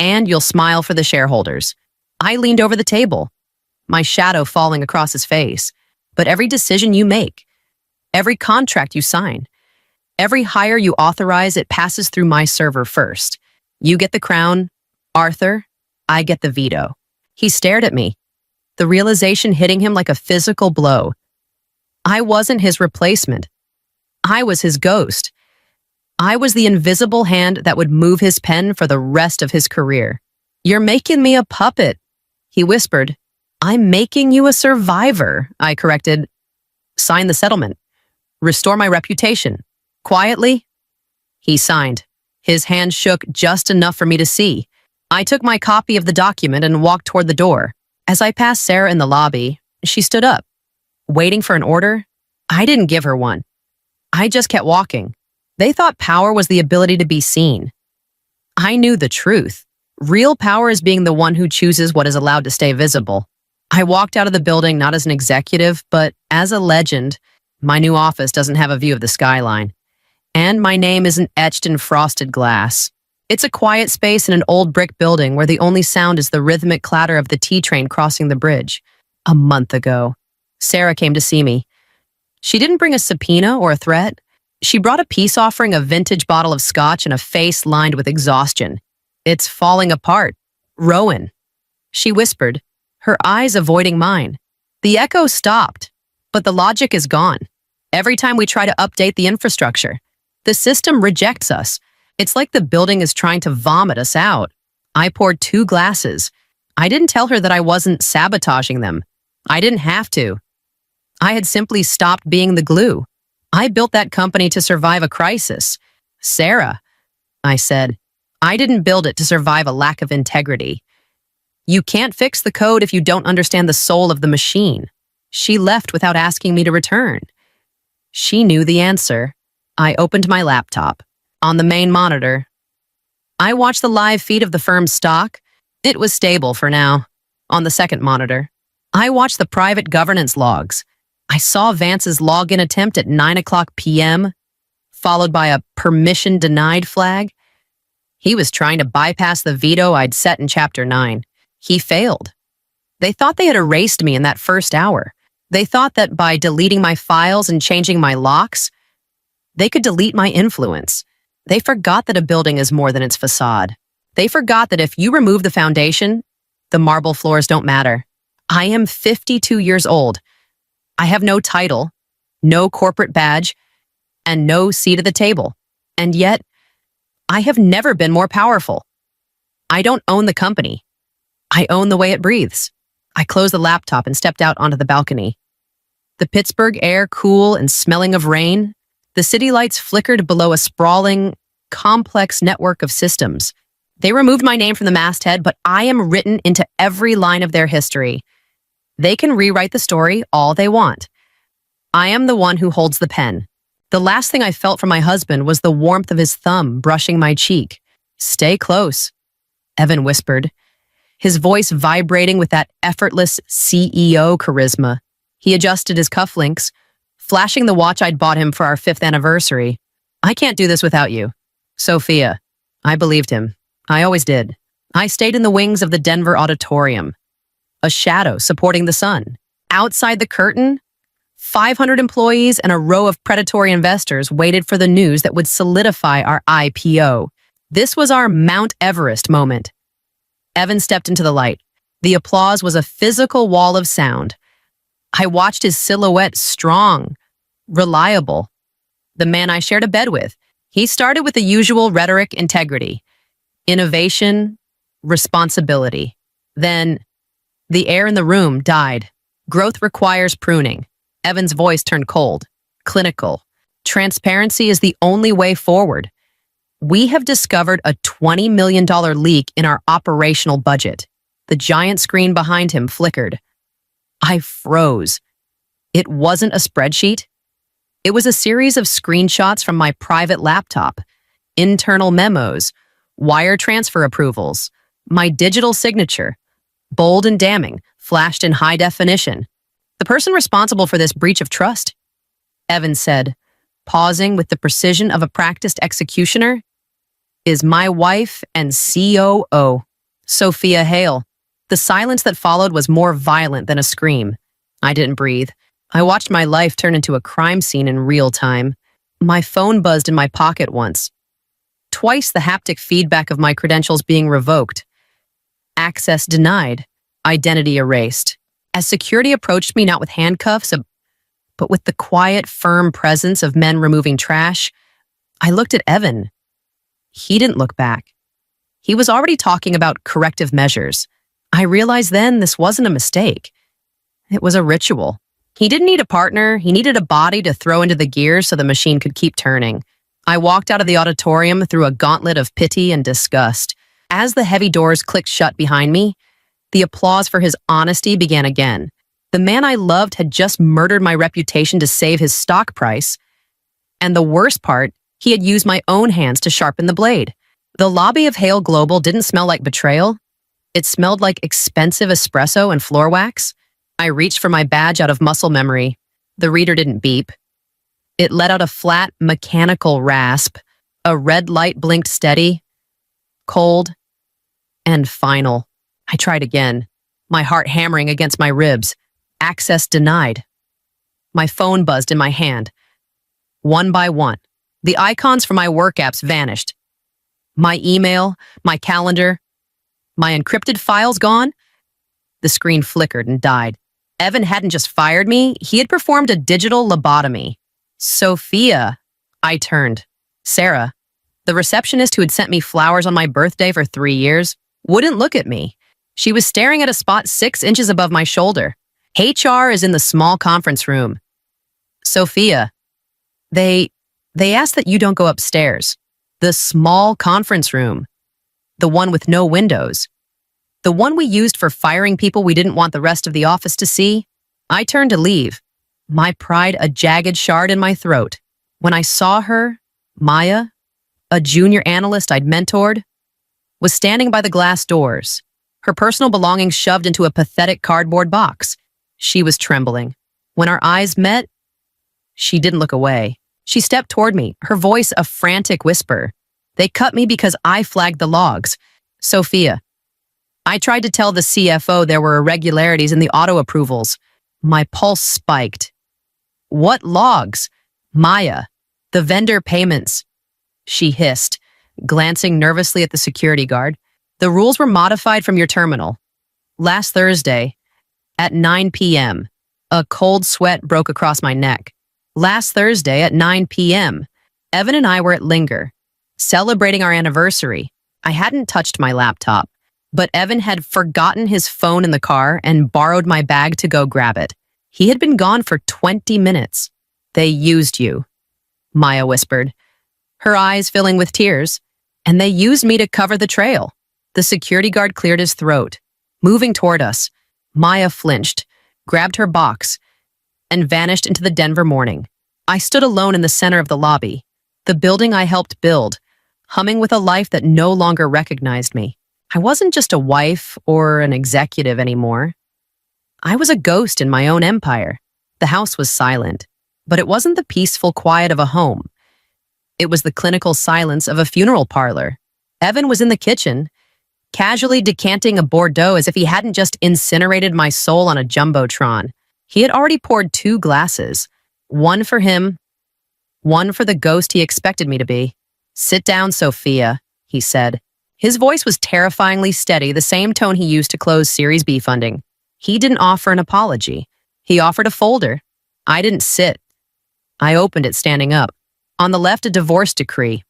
And you'll smile for the shareholders. I leaned over the table, my shadow falling across his face. But every decision you make, every contract you sign, every hire you authorize, it passes through my server first. You get the crown, Arthur. I get the veto. He stared at me, the realization hitting him like a physical blow. I wasn't his replacement. I was his ghost. I was the invisible hand that would move his pen for the rest of his career. You're making me a puppet, he whispered. I'm making you a survivor, I corrected. Sign the settlement. Restore my reputation. Quietly? He signed. His hand shook just enough for me to see. I took my copy of the document and walked toward the door. As I passed Sarah in the lobby, she stood up. Waiting for an order? I didn't give her one. I just kept walking. They thought power was the ability to be seen. I knew the truth. Real power is being the one who chooses what is allowed to stay visible. I walked out of the building not as an executive, but as a legend. My new office doesn't have a view of the skyline. And my name isn't etched in frosted glass. It's a quiet space in an old brick building where the only sound is the rhythmic clatter of the T-train crossing the bridge. A month ago, Sarah came to see me. She didn't bring a subpoena or a threat. She brought a peace offering, a vintage bottle of scotch, and a face lined with exhaustion. It's falling apart. Rowan, she whispered, her eyes avoiding mine. The echo stopped, but the logic is gone. Every time we try to update the infrastructure, the system rejects us. It's like the building is trying to vomit us out. I poured 2 glasses. I didn't tell her that I wasn't sabotaging them. I didn't have to. I had simply stopped being the glue. I built that company to survive a crisis. Sarah, I said, I didn't build it to survive a lack of integrity. You can't fix the code if you don't understand the soul of the machine. She left without asking me to return. She knew the answer. I opened my laptop. On the main monitor, I watched the live feed of the firm's stock. It was stable for now. On the second monitor, I watched the private governance logs. I saw Vance's login attempt at 9:00 p.m., followed by a permission denied flag. He was trying to bypass the veto I'd set in Chapter 9. He failed. They thought they had erased me in that first hour. They thought that by deleting my files and changing my locks, they could delete my influence. They forgot that a building is more than its facade. They forgot that if you remove the foundation, the marble floors don't matter. I am 52 years old. I have no title, no corporate badge, and no seat at the table. And yet, I have never been more powerful. I don't own the company. I own the way it breathes. I closed the laptop and stepped out onto the balcony. The Pittsburgh air cool and smelling of rain. The city lights flickered below a sprawling, complex network of systems. They removed my name from the masthead, but I am written into every line of their history. They can rewrite the story all they want. I am the one who holds the pen. The last thing I felt from my husband was the warmth of his thumb brushing my cheek. Stay close, Evan whispered, his voice vibrating with that effortless CEO charisma. He adjusted his cufflinks, flashing the watch I'd bought him for our 5th anniversary. I can't do this without you. Sophia. I believed him. I always did. I stayed in the wings of the Denver auditorium, a shadow supporting the sun. Outside the curtain, 500 employees and a row of predatory investors waited for the news that would solidify our IPO. This was our Mount Everest moment. Evan stepped into the light. The applause was a physical wall of sound. I watched his silhouette strong, reliable. The man I shared a bed with. He started with the usual rhetoric: integrity, innovation, responsibility. Then, the air in the room died. Growth requires pruning. Evan's voice turned cold, clinical. Transparency is the only way forward. We have discovered a $20 million leak in our operational budget. The giant screen behind him flickered. I froze. It wasn't a spreadsheet. It was a series of screenshots from my private laptop, internal memos, wire transfer approvals, my digital signature, bold and damning, flashed in high definition. The person responsible for this breach of trust, Evan said, pausing with the precision of a practiced executioner, is my wife and COO, Sophia Hale. The silence that followed was more violent than a scream. I didn't breathe. I watched my life turn into a crime scene in real time. My phone buzzed in my pocket once. Twice the haptic feedback of my credentials being revoked. Access denied. Identity erased. As security approached me not with handcuffs, but with the quiet, firm presence of men removing trash, I looked at Evan. He didn't look back. He was already talking about corrective measures. I realized then this wasn't a mistake. It was a ritual. He didn't need a partner. He needed a body to throw into the gears so the machine could keep turning. I walked out of the auditorium through a gauntlet of pity and disgust. As the heavy doors clicked shut behind me, the applause for his honesty began again. The man I loved had just murdered my reputation to save his stock price. And the worst part, he had used my own hands to sharpen the blade. The lobby of Hale Global didn't smell like betrayal. It smelled like expensive espresso and floor wax. I reached for my badge out of muscle memory. The reader didn't beep. It let out a flat, mechanical rasp. A red light blinked steady, cold, and final. I tried again, my heart hammering against my ribs. Access denied. My phone buzzed in my hand. One by one, the icons for my work apps vanished. My email, my calendar, my encrypted files gone. The screen flickered and died. Evan hadn't just fired me, he had performed a digital lobotomy. Sophia, I turned. Sarah, the receptionist who had sent me flowers on my birthday for 3 years, wouldn't look at me. She was staring at a spot 6 inches above my shoulder. HR is in the small conference room. Sophia, they asked that you don't go upstairs. The small conference room. The one with no windows. The one we used for firing people we didn't want the rest of the office to see. I turned to leave, my pride a jagged shard in my throat. When I saw her, Maya, a junior analyst I'd mentored, was standing by the glass doors, her personal belongings shoved into a pathetic cardboard box. She was trembling. When our eyes met, she didn't look away. She stepped toward me, her voice a frantic whisper. They cut me because I flagged the logs. Sophia, I tried to tell the CFO there were irregularities in the auto approvals. My pulse spiked. What logs? Maya, the vendor payments. She hissed, glancing nervously at the security guard. The rules were modified from your terminal. Last Thursday, at 9 p.m., a cold sweat broke across my neck. Last Thursday at 9 p.m., Evan and I were at Linger, celebrating our anniversary. I hadn't touched my laptop, but Evan had forgotten his phone in the car and borrowed my bag to go grab it. He had been gone for 20 minutes. They used you, Maya whispered, her eyes filling with tears, and they used me to cover the trail. The security guard cleared his throat. Moving toward us, Maya flinched, grabbed her box, and vanished into the Denver morning. I stood alone in the center of the lobby, the building I helped build, humming with a life that no longer recognized me. I wasn't just a wife or an executive anymore. I was a ghost in my own empire. The house was silent, but it wasn't the peaceful quiet of a home. It was the clinical silence of a funeral parlor. Evan was in the kitchen, casually decanting a Bordeaux as if he hadn't just incinerated my soul on a jumbotron. He had already poured 2 glasses, one for him, one for the ghost he expected me to be. "Sit down, Sophia," he said. His voice was terrifyingly steady, the same tone he used to close Series B funding. He didn't offer an apology. He offered a folder. I didn't sit. I opened it standing up. On the left, a divorce decree,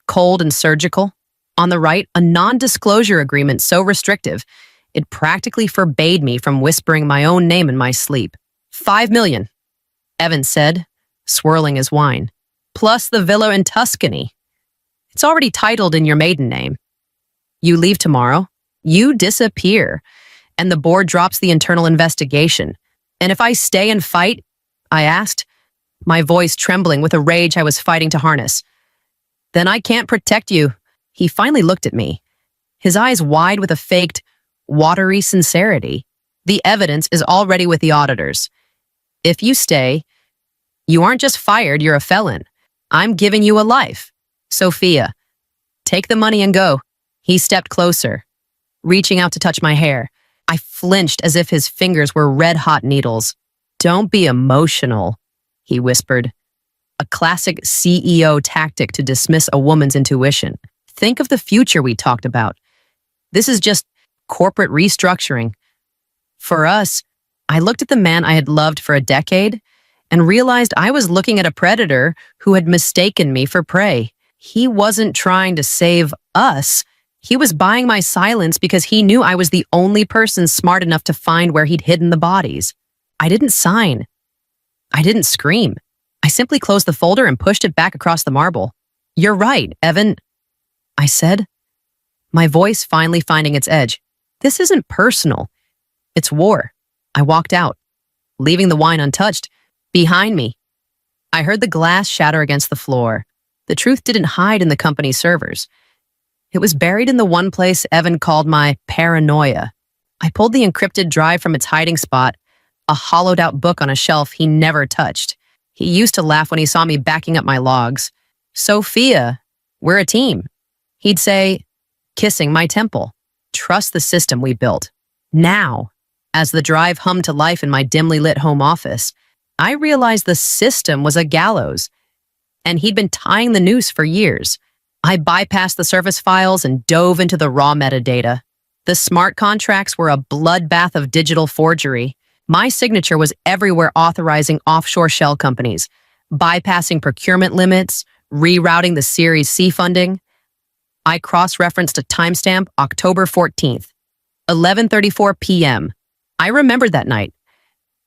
cold and surgical. On the right, a non-disclosure agreement so restrictive, it practically forbade me from whispering my own name in my sleep. $5 million, Evan said, swirling his wine. Plus the villa in Tuscany. It's already titled in your maiden name. You leave tomorrow, you disappear, and the board drops the internal investigation. And if I stay and fight, I asked, my voice trembling with a rage I was fighting to harness, then I can't protect you. He finally looked at me, his eyes wide with a faked, watery sincerity. The evidence is already with the auditors. If you stay, you aren't just fired, you're a felon. I'm giving you a life. Sophia, take the money and go. He stepped closer, reaching out to touch my hair. I flinched as if his fingers were red-hot needles. Don't be emotional, he whispered. A classic CEO tactic to dismiss a woman's intuition. Think of the future we talked about. This is just corporate restructuring. For us, I looked at the man I had loved for a decade and realized I was looking at a predator who had mistaken me for prey. He wasn't trying to save us. He was buying my silence because he knew I was the only person smart enough to find where he'd hidden the bodies. I didn't sign. I didn't scream. I simply closed the folder and pushed it back across the marble. You're right, Evan, I said, my voice finally finding its edge. This isn't personal. It's war. I walked out, leaving the wine untouched. Behind me, I heard the glass shatter against the floor. The truth didn't hide in the company's servers. It was buried in the one place Evan called my paranoia. I pulled the encrypted drive from its hiding spot, a hollowed-out book on a shelf he never touched. He used to laugh when he saw me backing up my logs. Sophia, we're a team. He'd say, kissing my temple. Trust the system we built. Now, as the drive hummed to life in my dimly lit home office, I realized the system was a gallows, and he'd been tying the noose for years. I bypassed the surface files and dove into the raw metadata. The smart contracts were a bloodbath of digital forgery. My signature was everywhere authorizing offshore shell companies, bypassing procurement limits, rerouting the Series C funding. I cross-referenced a timestamp October 14th, 11:34 p.m. I remembered that night.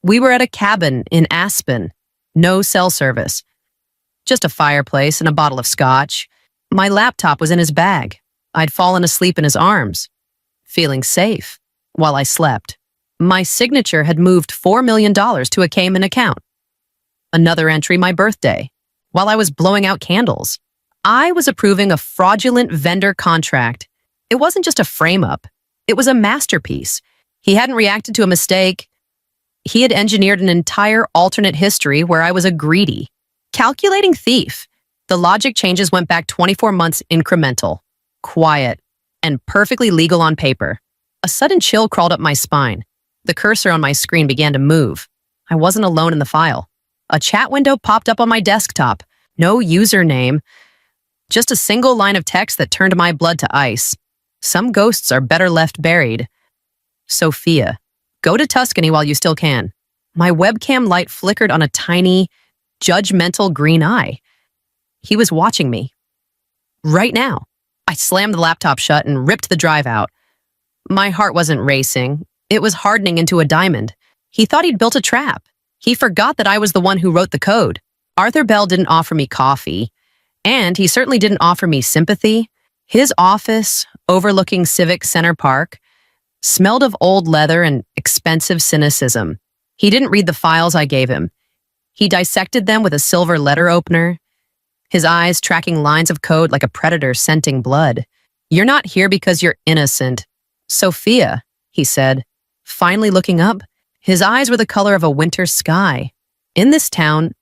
We were at a cabin in Aspen, no cell service, just a fireplace and a bottle of scotch. My laptop was in his bag. I'd fallen asleep in his arms, feeling safe while I slept. My signature had moved $4 million to a Cayman account. Another entry, my birthday, while I was blowing out candles. I was approving a fraudulent vendor contract. It wasn't just a frame-up. It was a masterpiece. He hadn't reacted to a mistake. He had engineered an entire alternate history where I was a greedy, calculating thief. The logic changes went back 24 months incremental, quiet, and perfectly legal on paper. A sudden chill crawled up my spine. The cursor on my screen began to move. I wasn't alone in the file. A chat window popped up on my desktop. No username, just a single line of text that turned my blood to ice. Some ghosts are better left buried. Sophia, go to Tuscany while you still can. My webcam light flickered on a tiny, judgmental green eye. He was watching me. Right now. I slammed the laptop shut and ripped the drive out. My heart wasn't racing. It was hardening into a diamond. He thought he'd built a trap. He forgot that I was the one who wrote the code. Arthur Bell didn't offer me coffee, and he certainly didn't offer me sympathy. His office, overlooking Civic Center Park, smelled of old leather and expensive cynicism. He didn't read the files I gave him. He dissected them with a silver letter opener, his eyes tracking lines of code like a predator scenting blood. "You're not here because you're innocent, Sophia," he said, finally looking up. His eyes were the color of a winter sky. "In this town,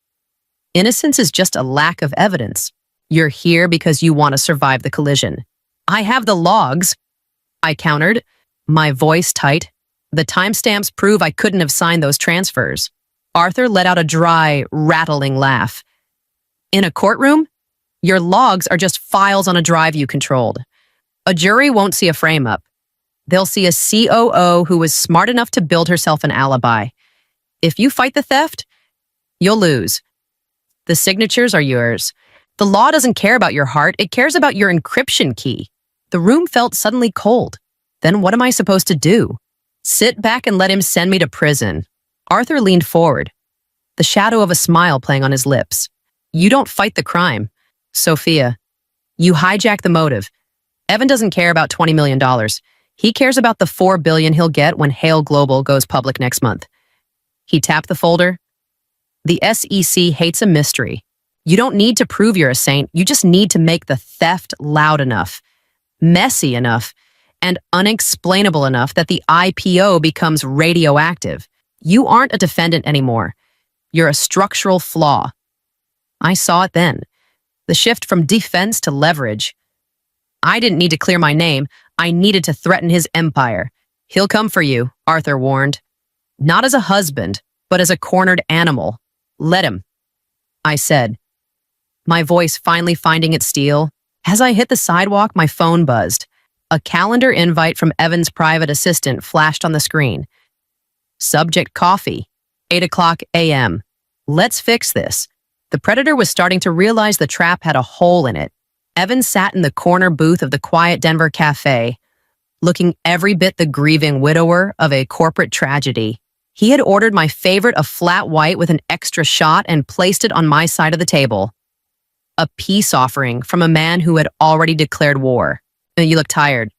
innocence is just a lack of evidence. You're here because you want to survive the collision." "I have the logs," I countered, my voice tight. "The timestamps prove I couldn't have signed those transfers." Arthur let out a dry, rattling laugh. "In a courtroom, your logs are just files on a drive you controlled. A jury won't see a frame-up. They'll see a COO who was smart enough to build herself an alibi. If you fight the theft, you'll lose. The signatures are yours. The law doesn't care about your heart, it cares about your encryption key." The room felt suddenly cold. Then what am I supposed to do? Sit back and let him send me to prison? Arthur leaned forward, the shadow of a smile playing on his lips. "You don't fight the crime, Sophia. You hijack the motive. Evan doesn't care about $20 million. He cares about the $4 billion he'll get when Hale Global goes public next month." He tapped the folder. "The SEC hates a mystery. You don't need to prove you're a saint. You just need to make the theft loud enough, messy enough, and unexplainable enough that the IPO becomes radioactive. You aren't a defendant anymore. You're a structural flaw." I saw it then. The shift from defense to leverage. I didn't need to clear my name. I needed to threaten his empire. "He'll come for you," Arthur warned. "Not as a husband, but as a cornered animal. Let him," I said, my voice finally finding its steel. As I hit the sidewalk, my phone buzzed. A calendar invite from Evan's private assistant flashed on the screen. Subject: coffee, 8 a.m. Let's fix this. The predator was starting to realize the trap had a hole in it. Evan sat in the corner booth of the quiet Denver cafe, looking every bit the grieving widower of a corporate tragedy. He had ordered my favorite, a flat white with an extra shot, and placed it on my side of the table. A peace offering from a man who had already declared war. "You look tired,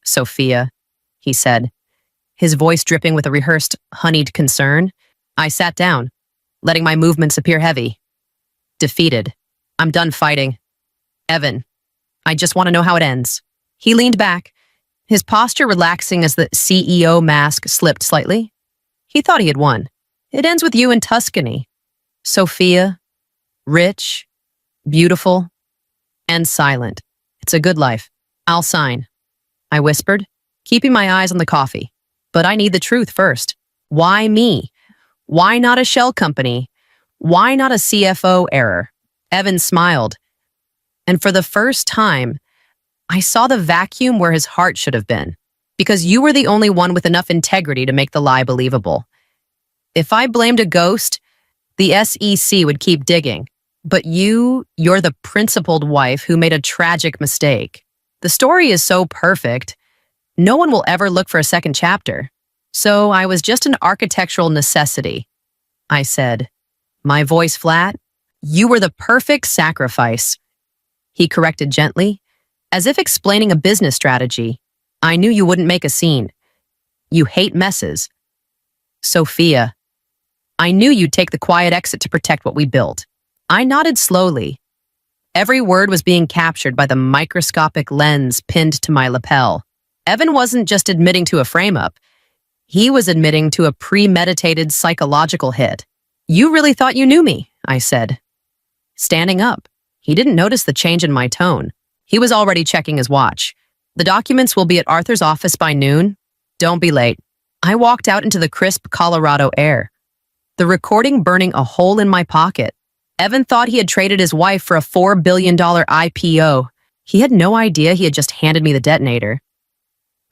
Sophia," he said, his voice dripping with a rehearsed, honeyed concern. I sat down, letting my movements appear heavy. Defeated. "I'm done fighting. Evan, I just want to know how it ends." He leaned back, his posture relaxing as the CEO mask slipped slightly. He thought he had won. "It ends with you in Tuscany, Sophia, rich, beautiful, and silent. It's a good life. I'll sign," I whispered, keeping my eyes on the coffee. "But I need the truth first. Why me? Why not a shell company? Why not a CFO error?" Evan smiled, and for the first time, I saw the vacuum where his heart should have been, because you were the only one with enough integrity to make the lie believable. If I blamed a ghost, the SEC would keep digging. But you're the principled wife who made a tragic mistake. The story is so perfect, no one will ever look for a second chapter. So I was just an architectural necessity, I said, my voice flat. "You were the perfect sacrifice," he corrected gently, as if explaining a business strategy. "I knew you wouldn't make a scene. You hate messes. Sophia, I knew you'd take the quiet exit to protect what we built." I nodded slowly. Every word was being captured by the microscopic lens pinned to my lapel. Evan wasn't just admitting to a frame-up. He was admitting to a premeditated psychological hit. "You really thought you knew me," I said, standing up. He didn't notice the change in my tone. He was already checking his watch. "The documents will be at Arthur's office by noon. Don't be late." I walked out into the crisp Colorado air, the recording burning a hole in my pocket. Evan thought he had traded his wife for a $4 billion IPO. He had no idea he had just handed me the detonator.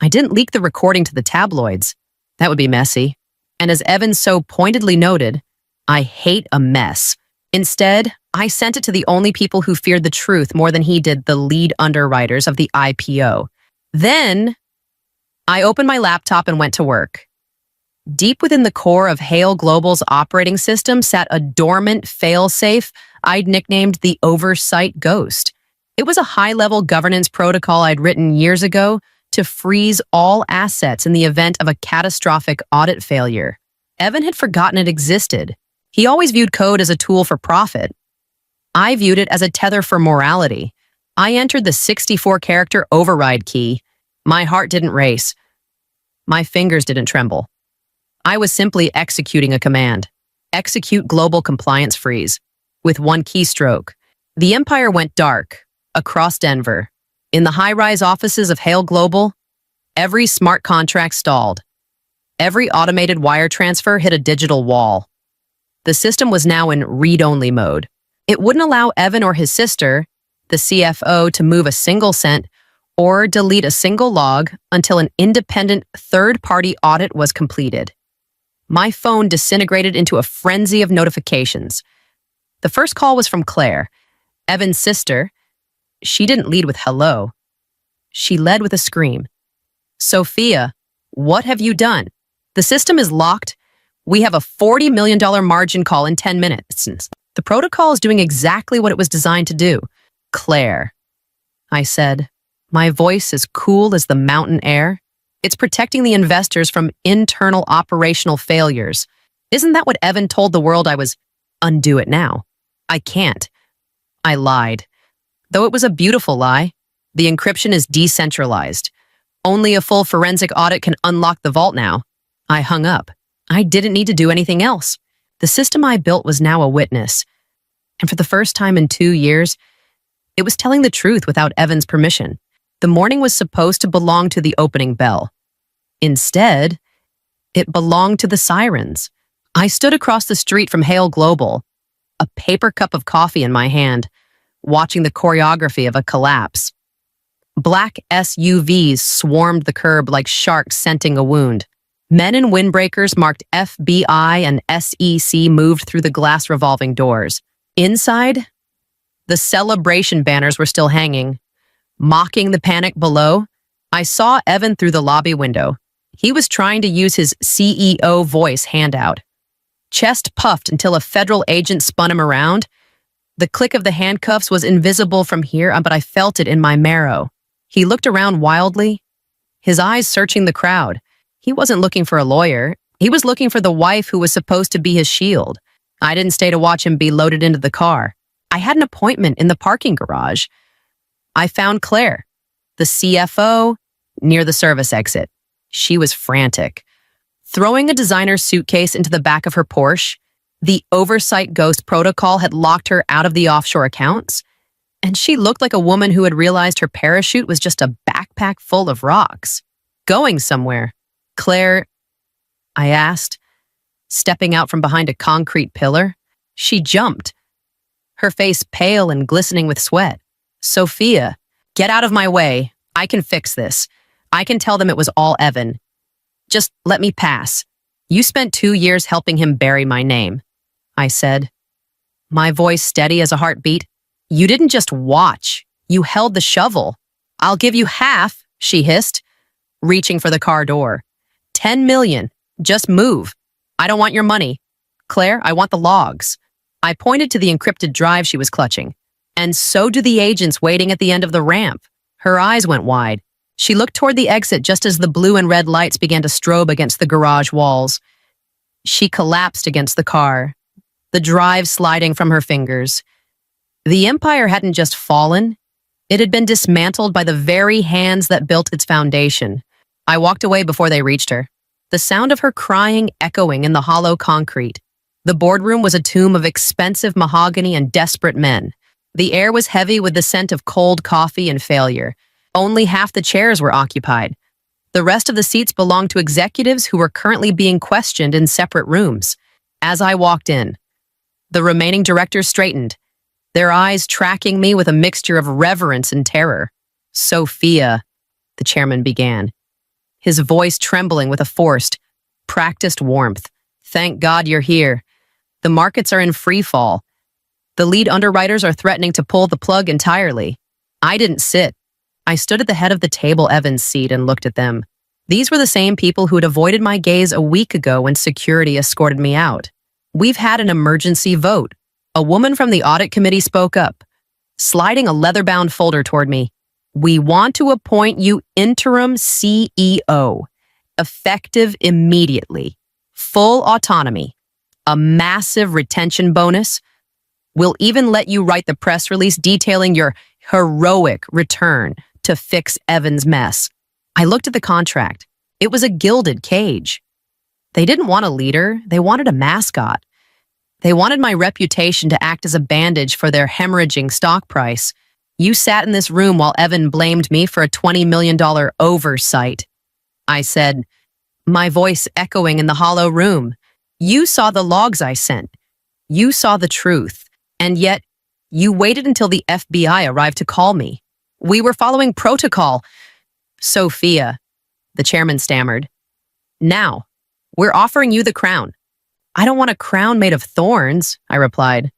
I didn't leak the recording to the tabloids. That would be messy. And as Evan so pointedly noted, I hate a mess. Instead, I sent it to the only people who feared the truth more than he did the lead underwriters of the IPO. Then, I opened my laptop and went to work. Deep within the core of Hale Global's operating system sat a dormant failsafe I'd nicknamed the Oversight Ghost. It was a high-level governance protocol I'd written years ago to freeze all assets in the event of a catastrophic audit failure. Evan had forgotten it existed. He always viewed code as a tool for profit. I viewed it as a tether for morality. I entered the 64-character override key. My heart didn't race. My fingers didn't tremble. I was simply executing a command. Execute global compliance freeze. With one keystroke, the empire went dark, across Denver. In the high-rise offices of Hale Global, every smart contract stalled. Every automated wire transfer hit a digital wall. The system was now in read-only mode. It wouldn't allow Evan or his sister, the CFO, to move a single cent or delete a single log until an independent third-party audit was completed. My phone disintegrated into a frenzy of notifications. The first call was from Claire, Evan's sister. She didn't lead with hello. She led with a scream. Sophia, what have you done? The system is locked. We have a $40 million margin call in 10 minutes. The protocol is doing exactly what it was designed to do. Claire, I said, my voice as cool as the mountain air. It's protecting the investors from internal operational failures. Isn't that what Evan told the world I was? Undo it now. I can't. I lied. Though it was a beautiful lie. The encryption is decentralized. Only a full forensic audit can unlock the vault now. I hung up. I didn't need to do anything else. The system I built was now a witness. And for the first time in 2 years, it was telling the truth without Evan's permission. The morning was supposed to belong to the opening bell. Instead, it belonged to the sirens. I stood across the street from Hale Global, a paper cup of coffee in my hand, watching the choreography of a collapse. Black SUVs swarmed the curb like sharks scenting a wound. Men in windbreakers marked FBI and SEC moved through the glass revolving doors. Inside, the celebration banners were still hanging. Mocking the panic below, I saw Evan through the lobby window. He was trying to use his CEO voice handout. Chest puffed until a federal agent spun him around. The click of the handcuffs was invisible from here, but I felt it in my marrow. He looked around wildly, his eyes searching the crowd. He wasn't looking for a lawyer. He was looking for the wife who was supposed to be his shield. I didn't stay to watch him be loaded into the car. I had an appointment in the parking garage. I found Claire, the CFO, near the service exit. She was frantic. Throwing a designer suitcase into the back of her Porsche, the oversight ghost protocol had locked her out of the offshore accounts, and she looked like a woman who had realized her parachute was just a backpack full of rocks. Going somewhere. Claire, I asked, stepping out from behind a concrete pillar. She jumped, her face pale and glistening with sweat. Sophia, get out of my way. I can fix this. I can tell them it was all Evan. Just let me pass. You spent 2 years helping him bury my name, I said, my voice steady as a heartbeat. You didn't just watch. You held the shovel. I'll give you half, she hissed, reaching for the car door. 10 million. Just move. I don't want your money. Claire, I want the logs. I pointed to the encrypted drive she was clutching. And so do the agents waiting at the end of the ramp. Her eyes went wide. She looked toward the exit just as the blue and red lights began to strobe against the garage walls. She collapsed against the car, the drive sliding from her fingers. The empire hadn't just fallen. It had been dismantled by the very hands that built its foundation. I walked away before they reached her, the sound of her crying echoing in the hollow concrete. The boardroom was a tomb of expensive mahogany and desperate men. The air was heavy with the scent of cold coffee and failure. Only half the chairs were occupied. The rest of the seats belonged to executives who were currently being questioned in separate rooms. As I walked in, the remaining directors straightened, their eyes tracking me with a mixture of reverence and terror. Sophia, the chairman began, his voice trembling with a forced, practiced warmth. Thank God you're here. The markets are in free fall. The lead underwriters are threatening to pull the plug entirely. I didn't sit. I stood at the head of the table Evan's seat and looked at them. These were the same people who had avoided my gaze a week ago when security escorted me out. We've had an emergency vote. A woman from the audit committee spoke up, sliding a leather-bound folder toward me. We want to appoint you interim CEO, effective immediately. full autonomy, a massive retention bonus. We'll even let you write the press release detailing your heroic return to fix Evan's mess. I looked at the contract. It was a gilded cage. They didn't want a leader, they wanted a mascot. They wanted my reputation to act as a bandage for their hemorrhaging stock price. You sat in this room while Evan blamed me for a $20 million oversight. I said, my voice echoing in the hollow room. You saw the logs I sent. You saw the truth. And yet, you waited until the FBI arrived to call me. We were following protocol. Sophia, the chairman stammered. Now, we're offering you the crown. I don't want a crown made of thorns, I replied,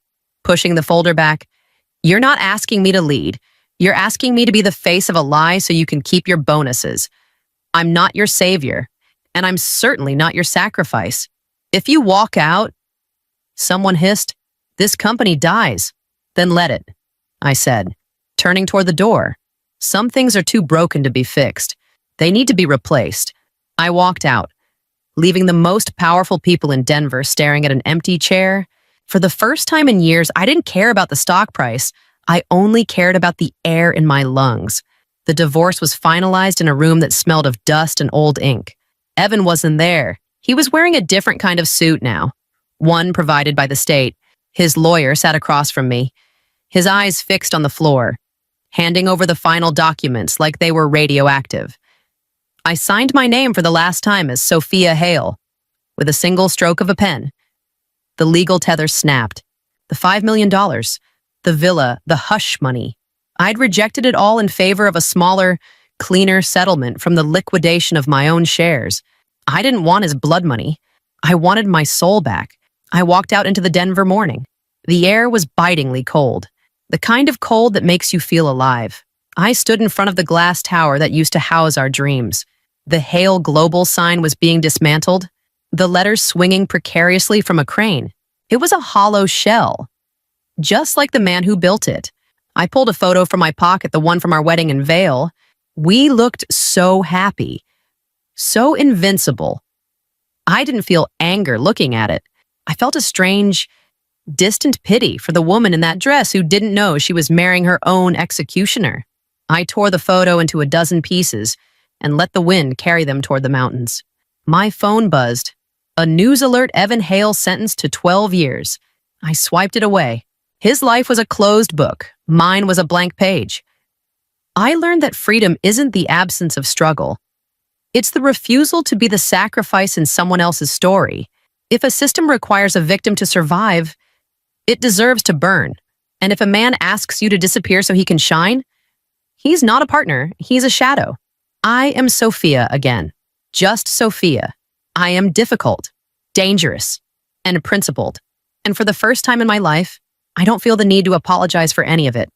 pushing the folder back. You're not asking me to lead. You're asking me to be the face of a lie so you can keep your bonuses. I'm not your savior, and I'm certainly not your sacrifice. If you walk out, someone hissed, this company dies. Then let it, I said, turning toward the door. Some things are too broken to be fixed. They need to be replaced. I walked out, leaving the most powerful people in Denver staring at an empty chair. For the first time in years, I didn't care about the stock price. I only cared about the air in my lungs. The divorce was finalized in a room that smelled of dust and old ink. Evan wasn't there. He was wearing a different kind of suit now, one provided by the state. His lawyer sat across from me, his eyes fixed on the floor, handing over the final documents like they were radioactive. I signed my name for the last time as Sophia Hale, with a single stroke of a pen. The legal tether snapped. The $5 million, the villa, the hush money. I'd rejected it all in favor of a smaller, cleaner settlement from the liquidation of my own shares. I didn't want his blood money. I wanted my soul back. I walked out into the Denver morning. The air was bitingly cold, the kind of cold that makes you feel alive. I stood in front of the glass tower that used to house our dreams. The Hale Global sign was being dismantled, the letters swinging precariously from a crane. It was a hollow shell, just like the man who built it. I pulled a photo from my pocket, the one from our wedding in Vail. We looked so happy, so invincible. I didn't feel anger looking at it. I felt a strange, distant pity for the woman in that dress who didn't know she was marrying her own executioner. I tore the photo into a dozen pieces and let the wind carry them toward the mountains. My phone buzzed. A news alert: Evan Hale sentenced to 12 years. I swiped it away. His life was a closed book. Mine was a blank page. I learned that freedom isn't the absence of struggle. It's the refusal to be the sacrifice in someone else's story. If a system requires a victim to survive, it deserves to burn. And if a man asks you to disappear so he can shine, he's not a partner, he's a shadow. I am Sophia again. Just Sophia. I am difficult, dangerous, and principled. And for the first time in my life, I don't feel the need to apologize for any of it.